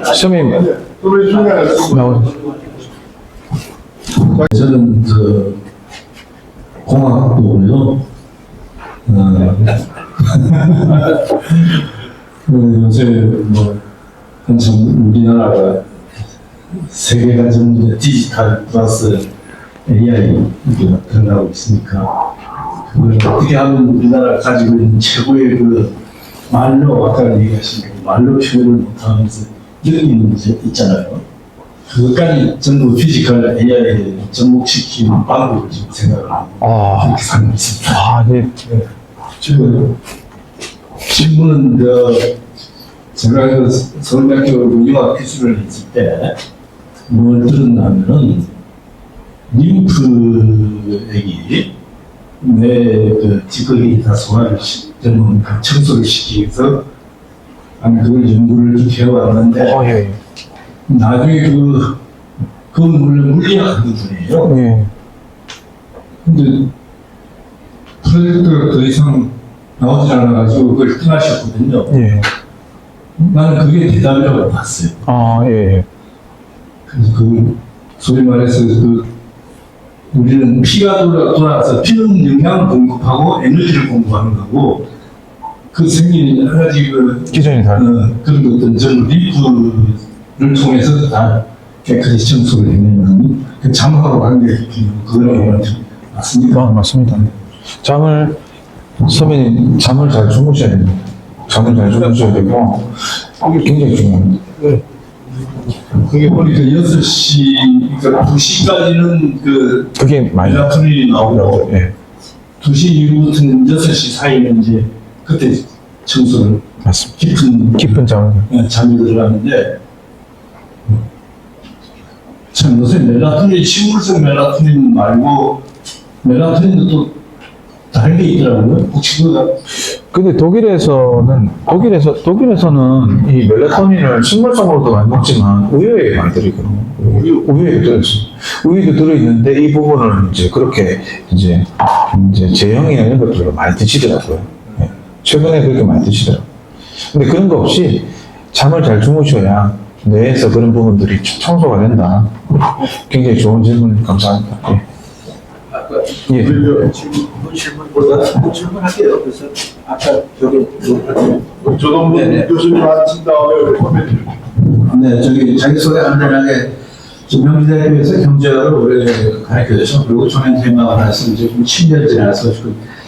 선생님 소리 중간에 나오는 저는 공학부고요. 요새 한참 우리나라가 세계가 전부 디지털 플러스 AI 들어가고 있으니까 그걸 어떻게 하면 우리나라가 가지고 있는 최고의 말로 아까 얘기하신 말로 표현을 못하면서 느끼는 문제 있잖아요. 그것까지 전부 피지컬 AI에 접목시키는 방법을 지금 생각을 하고 그렇게 살고 있습니다. 네. 지금 질문은 제가 서울대학교 융합 기술을 했을 때 뭘 들었냐면은 림프액이 내 찌꺼기 다 소화를 시키는 청소를 시키기 위해서 그걸 연구를 좀 해왔는데 예. 나중에 그건 물론 물리학 부분이에요. 예. 근데 프로젝트가 더 이상 나오지 않아가지고 그걸 떠나셨거든요. 예. 나는 그게 대답이라고 봤어요. 예. 그래서 소위 말해서 우리는 피가 돌아서 피는 영양을 공급하고 에너지를 공급하는 거고 그 생기는 여러 가지 기전이 다르죠. 그런 것들은 전부 림프를 통해서 다 깨끗이 청소를 해내는 그 잠하고 관계있는 그런 거 맞습니까? 맞습니다. 선배님 잠을 잘 주무셔야 됩니다. 잠을 잘 주무셔야 되고 이게 굉장히 중요합니다. 그게 보니까 6시, 그러니까 2시까지는 그게 많이 멜라토닌이 나오고 예. 2시 이후부터는 6시 사이는 이제 그때 청소를 맞습니다. 깊은 잠을 잠이 들어가는데 참 요새 멜라토닌, 식물성 멜라토닌 말고 멜라토닌도 또 다른 게 있더라고요. 혹시 근데 독일에서는 이 멜라토닌을 식물성으로도 많이 먹지만 우유에 많이 들어있거든요. 우유에 들어있어요. 우유도 들어있는데 이 부분을 이제 그렇게 이제 제형이나 이런 것들로 많이 드시더라고요. 예. 최근에 그렇게 많이 드시더라고요. 근데 그런 거 없이 잠을 잘 주무셔야 뇌에서 그런 부분들이 청소가 된다. 굉장히 좋은 질문 감사합니다. 예. 예. 질문보다 질문할게요. 그래서 아까 저도 교수님 앉힌 다음에 코멘트. 네, 자기소개 간단하게 명지대학교에서 경제학을 오래 가르쳐줘서 그리고 총연 퇴임하고 나서 이제 좀 10년 지나서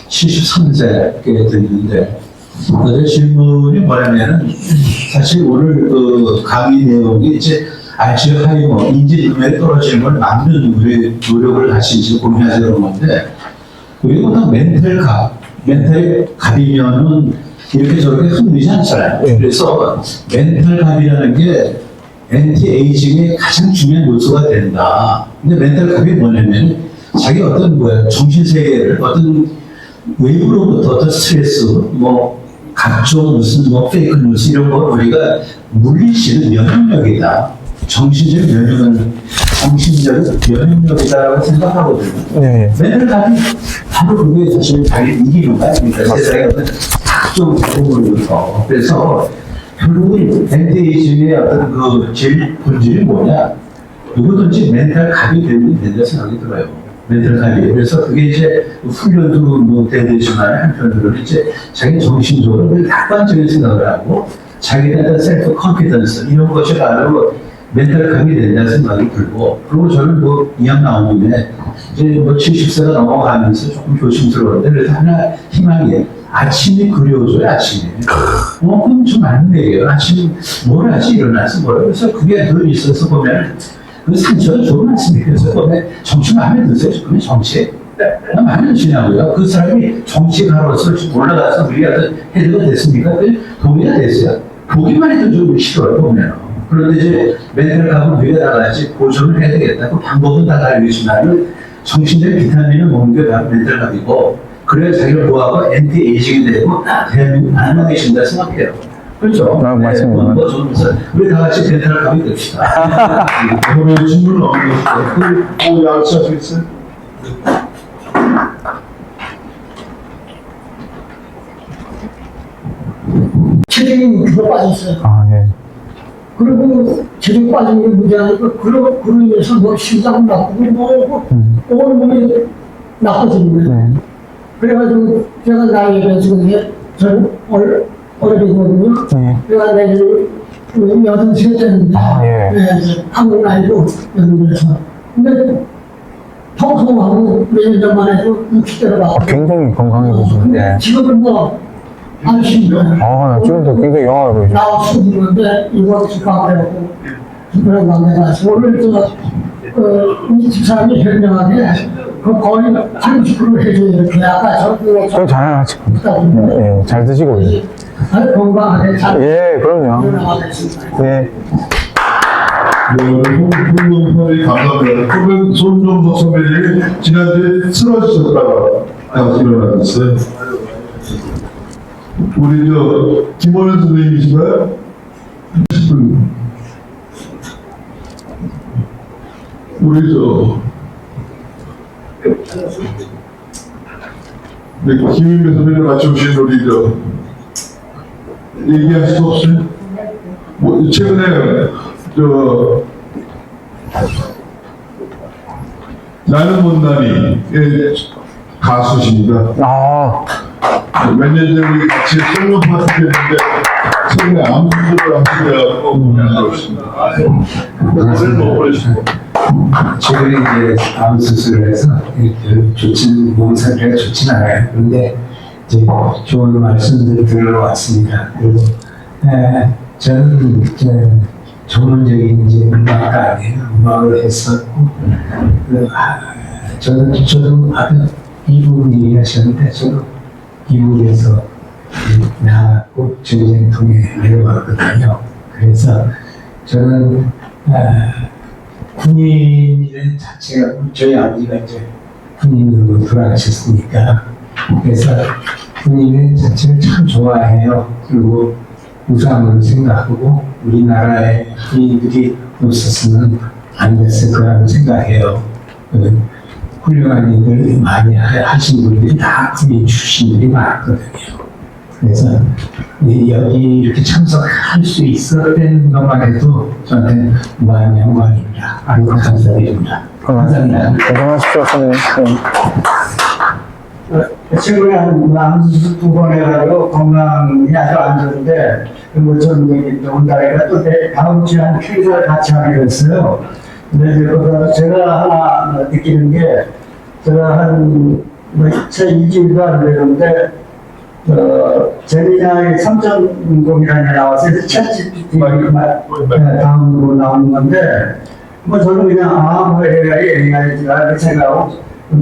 73세가 됐는데 어제 질문이 뭐냐면은 사실 오늘 강의 내용이 이제 알츠하이머 인지능력이 떨어지는 걸 막는 노력을 하신지 고민하시는 건데 그리고 또 멘탈 갑이면은 이렇게 저렇게 흔들리지 않잖아요. 그래서 멘탈 갑이라는 게 엔티에이징의 가장 중요한 요소가 된다. 근데 멘탈 갑이 뭐냐면 자기 정신세계를 외부로부터 어떤 스트레스, 각종 무슨 페이크 뉴스 이런 거 우리가 물리치는 면역력이다. 정신적 면역력이다라고 생각하거든요. 네. 멘탈 갑이 바로 그게 사실 자기 이기는 거 아닙니까? 세상에 어떤 각종 부분으로서. 그래서 결국은 엔티에이징의 어떤 제일 본질이 뭐냐? 누구든지 멘탈 갑이 되면 된다고 생각이 들어요. 멘탈감이. 그래서 그게 이제 훈련도 뭐 되지만 한편으로는 이제 자기 정신적으로 낙관적인 생각을 하고 자기에 대한 셀프 컨피던스 이런 것이 바로 멘탈감이 된다는 생각이 들고, 그리고 저는 뭐 이왕 나온 김에 이제 뭐 70세가 넘어가면서 조금 조심스러운데 그래도 하나 희망이 아침이 그리워져요. 아침에 그럼 좀 맞는 얘기예요. 아침 뭘 하지 일어나서 뭐라. 그래서 그게 늘 있어서 보면 그 상처가 좀 많습니다. 그래서 보면 정치 마음에 드세요. 그러면 정치 마음에 드시냐고요. 그 사람이 정치가로서 올라가서 우리가 헤드가 됐습니까? 동의가 됐어요. 보기만 해도 좀 싫어요. 보면. 그런데 이제 멘탈감은 위에 나가야지 보존을 해야 되겠다. 그 방법은 다 다르지만 정신적 비타민을 먹는 게 바로 멘탈감이고, 그래야 자기를 보호하고 엔티에이징이 되고 대한민국 안와 계신다 생각해요. 그렇죠? 맞습니다. 우리 다 같이 멘탈감이 됩시다. 그러면 질문은 없는 거 약속할 수 있어요? 체중이 그거 빠졌어요. 아, 예. 그리고 체중 빠진 게 문제아니고 그로 인해서 뭐 심장은 나쁘고 뭐고 온 몸이 나빠지는 거예요. 네. 그래가지고 제가 나이에 대해서 그게 저는 어려거든요. 네. 내가 내일 8시가 됐는데 아, 예. 이제 한국 나이고 연구해서 근데 통통하고 몇 년 전만 해도 60대로 나왔고 굉장히 건강해 보시는데. 지금은 뭐 안심돼. 아, 지금도 굉장히 영화를 보시죠. 나와 죽는데 이거 집합해갖고 그런 관계가 오늘 이 집사람이 현명하게 그 거의 30% 해줘요. 이렇게 아까 좀 잘하지. 예, 잘 드시고. 예. 아주 건강하게 잘 예, 그럼요. 나가겠습니다. 예. 홍명선이 감사합니다. 그러면 손정석 선배님이 지난주에 쓰러지셨다가 일어나셨어요. 우리 김원현 선생님이신가요? 우리 김인배 선배님 같이 오신 우리 얘기할 수 없어요? 뭐 최근에 나는 못난이의 가수십니다. 아, 몇 년 전에 우리 같이 솔로 파티 했는데 최근에 암 수술을 하시려고 나왔습니다. 오늘 뭐 보내주시고. 최근에 이제 암 수술을 해서 좋진 몸 상태가 좋진 않아요. 그런데 이제 좋은 말씀들 들어왔습니다. 그리고 저는 전문적인 이제 음악가 아니에요. 음악을 했었고, 저도 아까 이북 얘기하셨는데 저도 이북에서 나왔고 전쟁통에 내려왔거든요. 그래서 저는 군인이라는 자체가 저희 아버지가 이제 군인으로 돌아가셨으니까 그래서 군인의 자체를 참 좋아해요. 그리고 우상으로 생각하고 우리나라에 군인들이 없었으면 안 됐을 거라고 생각해요. 훌륭한 일을 많이 하신 분들이 다 군인 출신들이 많거든요. 그래서 여기 이렇게 참석할 수 있었던 것만 해도 저한테 무한 영광입니다. 아주 감사드립니다. 감사합니다. 건강하십시오, 선생님. 최근에 한 수술 2번 해가지고 건강이 아주 안 좋은데 뭐좀 온 달에가 또 다음 주에 한 퀴즈를 같이 하기로 했어요. 근데 이제 제가 하나 느끼는 게 제가 제 2주일도 안 되는데 제미나이 3.0이라는 게 나와서 챗GPT 다음으로 나오는 건데 뭐 저는 그냥 뭐 AI지라 이렇게 생각하고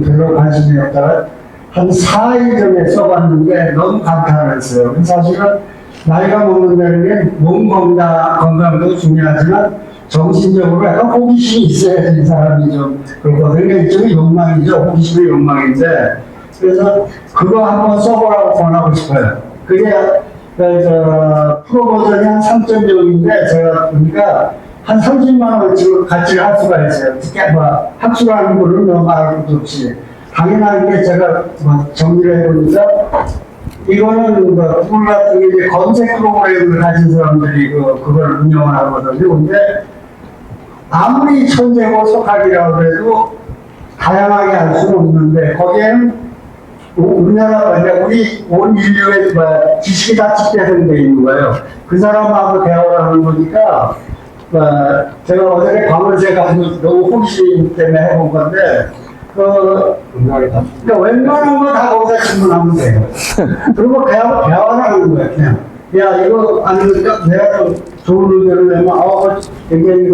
별로 관심이 없다가 한 4일 전에 써봤는데 너무 감탄했어요. 사실은 나이가 먹는다는 게 몸 건강도 중요하지만 정신적으로 약간 호기심이 있어야 되는 사람이 좀 그렇거든요. 일종의 욕망이죠. 호기심의 욕망인데 그래서 그거 한번 써보라고 권하고 싶어요. 그게 프로 버전이 한 3.0인데 제가 보니까 한 30만 원어치 같이 할 수가 있어요. 특히 뭐 학술하는 거는 너무 말할 것도 없이 당연한 게 제가 정리를 해보니까 이거는 구글 같은 게 이제 검색 프로그램을 가진 사람들이 그걸 운영을 하거든요. 근데 아무리 천재고 속학이라고 해도 다양하게 할 수는 없는데 거기에는 우리나라 우리 온 인류의 지식이 다 집대성되어 있는 거예요. 그 사람하고 대화를 하는 거니까 제가 어제 광원세 가지고 너무 호기심 때문에 해본 건데 그러니까 웬만한 거 다 거기다 질문하면 돼요. 그리고 대화를 하는 거예요. 그냥 야 이거 아니니까 내가 좀 좋은 의견을 내면 굉장히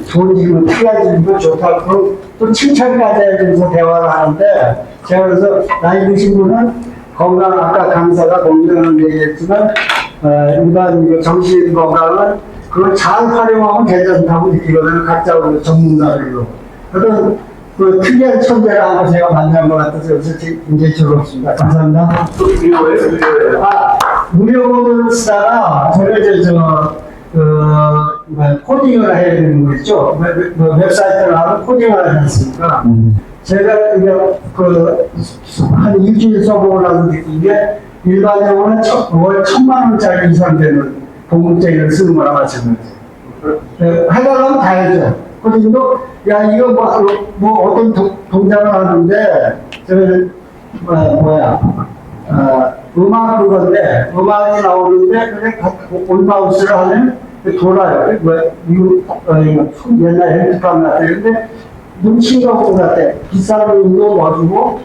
좋은 질문, 특이한 질문 좋다. 그럼 또 칭찬까지 해주면서 대화를 하는데 제가 그래서 나이 드신 분은 건강, 아까 강사가 건강을 얘기했지만 일반 정신 건강은 그걸 잘 활용하면 괜찮다고 느끼거든요. 각자 전문가들로. 그런 특이한 천재를 하나 제가 만난 것 같아서 여기서 굉장히 즐겁습니다. 감사합니다. 무료본을 쓰다가 저는 이제 코딩을 해야 되는 거 있죠. 웹사이트를 하면 코딩을 하지 않습니까? 제가 한 일주일 써보고 나서 느낀 게 일반적으로는 월 1,000만 원짜리 이상 되는 공급제를 쓰는 거랑 마찬가지예요. 해달라면 다 해줘. 코딩도 야 이거 뭐 어떤 동작을 하는데 저는 음악 그건데 음악이 나오는데 그냥 온마우스를 하면 돌아요. 옛날 핸드폰 같은데 눈치가 없는 것 같아. 비싼 돈도 넣어주고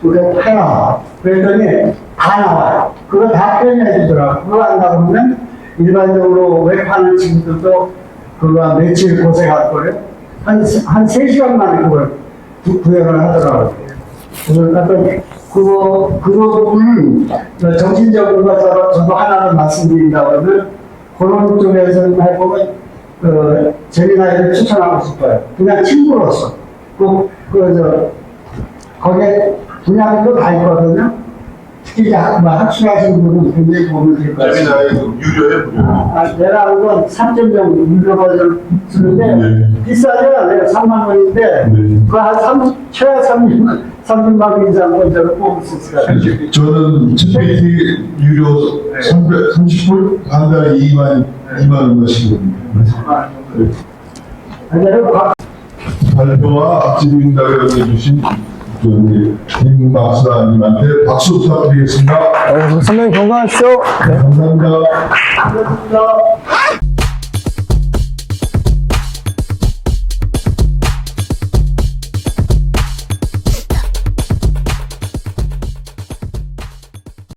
그래 해놔. 그랬더니 다 나와요. 그거 다 표현해 주더라고. 그거 한다 그러면 일반적으로 웹하는 친구들도 그거 며칠 고생할 거예요. 한 3시간 만에 그걸 구현을 하더라고요. 그래서 그 부분은 정신적으로 저도 하나를 말씀드린다고 하면 그런 쪽에서 해보면 재미나이를 추천하고 싶어요. 그냥 친구로서. 거기에 분야도 다 있거든요. 특히 학술하신 분은 굉장히 도움이 될 것 같습니다. 재미나이 유료에 무료. 내가 알고 3.0 유료 버전 쓰는데 비싸죠? 내가 3만 원인데 그한 최하 30만 원 이상 버전을 뽑을 수 있을 것 같아요. 저는 챗GPT 유료 30불 한 달에 2만 원씩입니다. 발표와 앞지도 인터뷰를 해주신 김 박사님한테 박수 부탁드리겠습니다. 선생님 건강하십시오. 감사합니다. 감사합니다.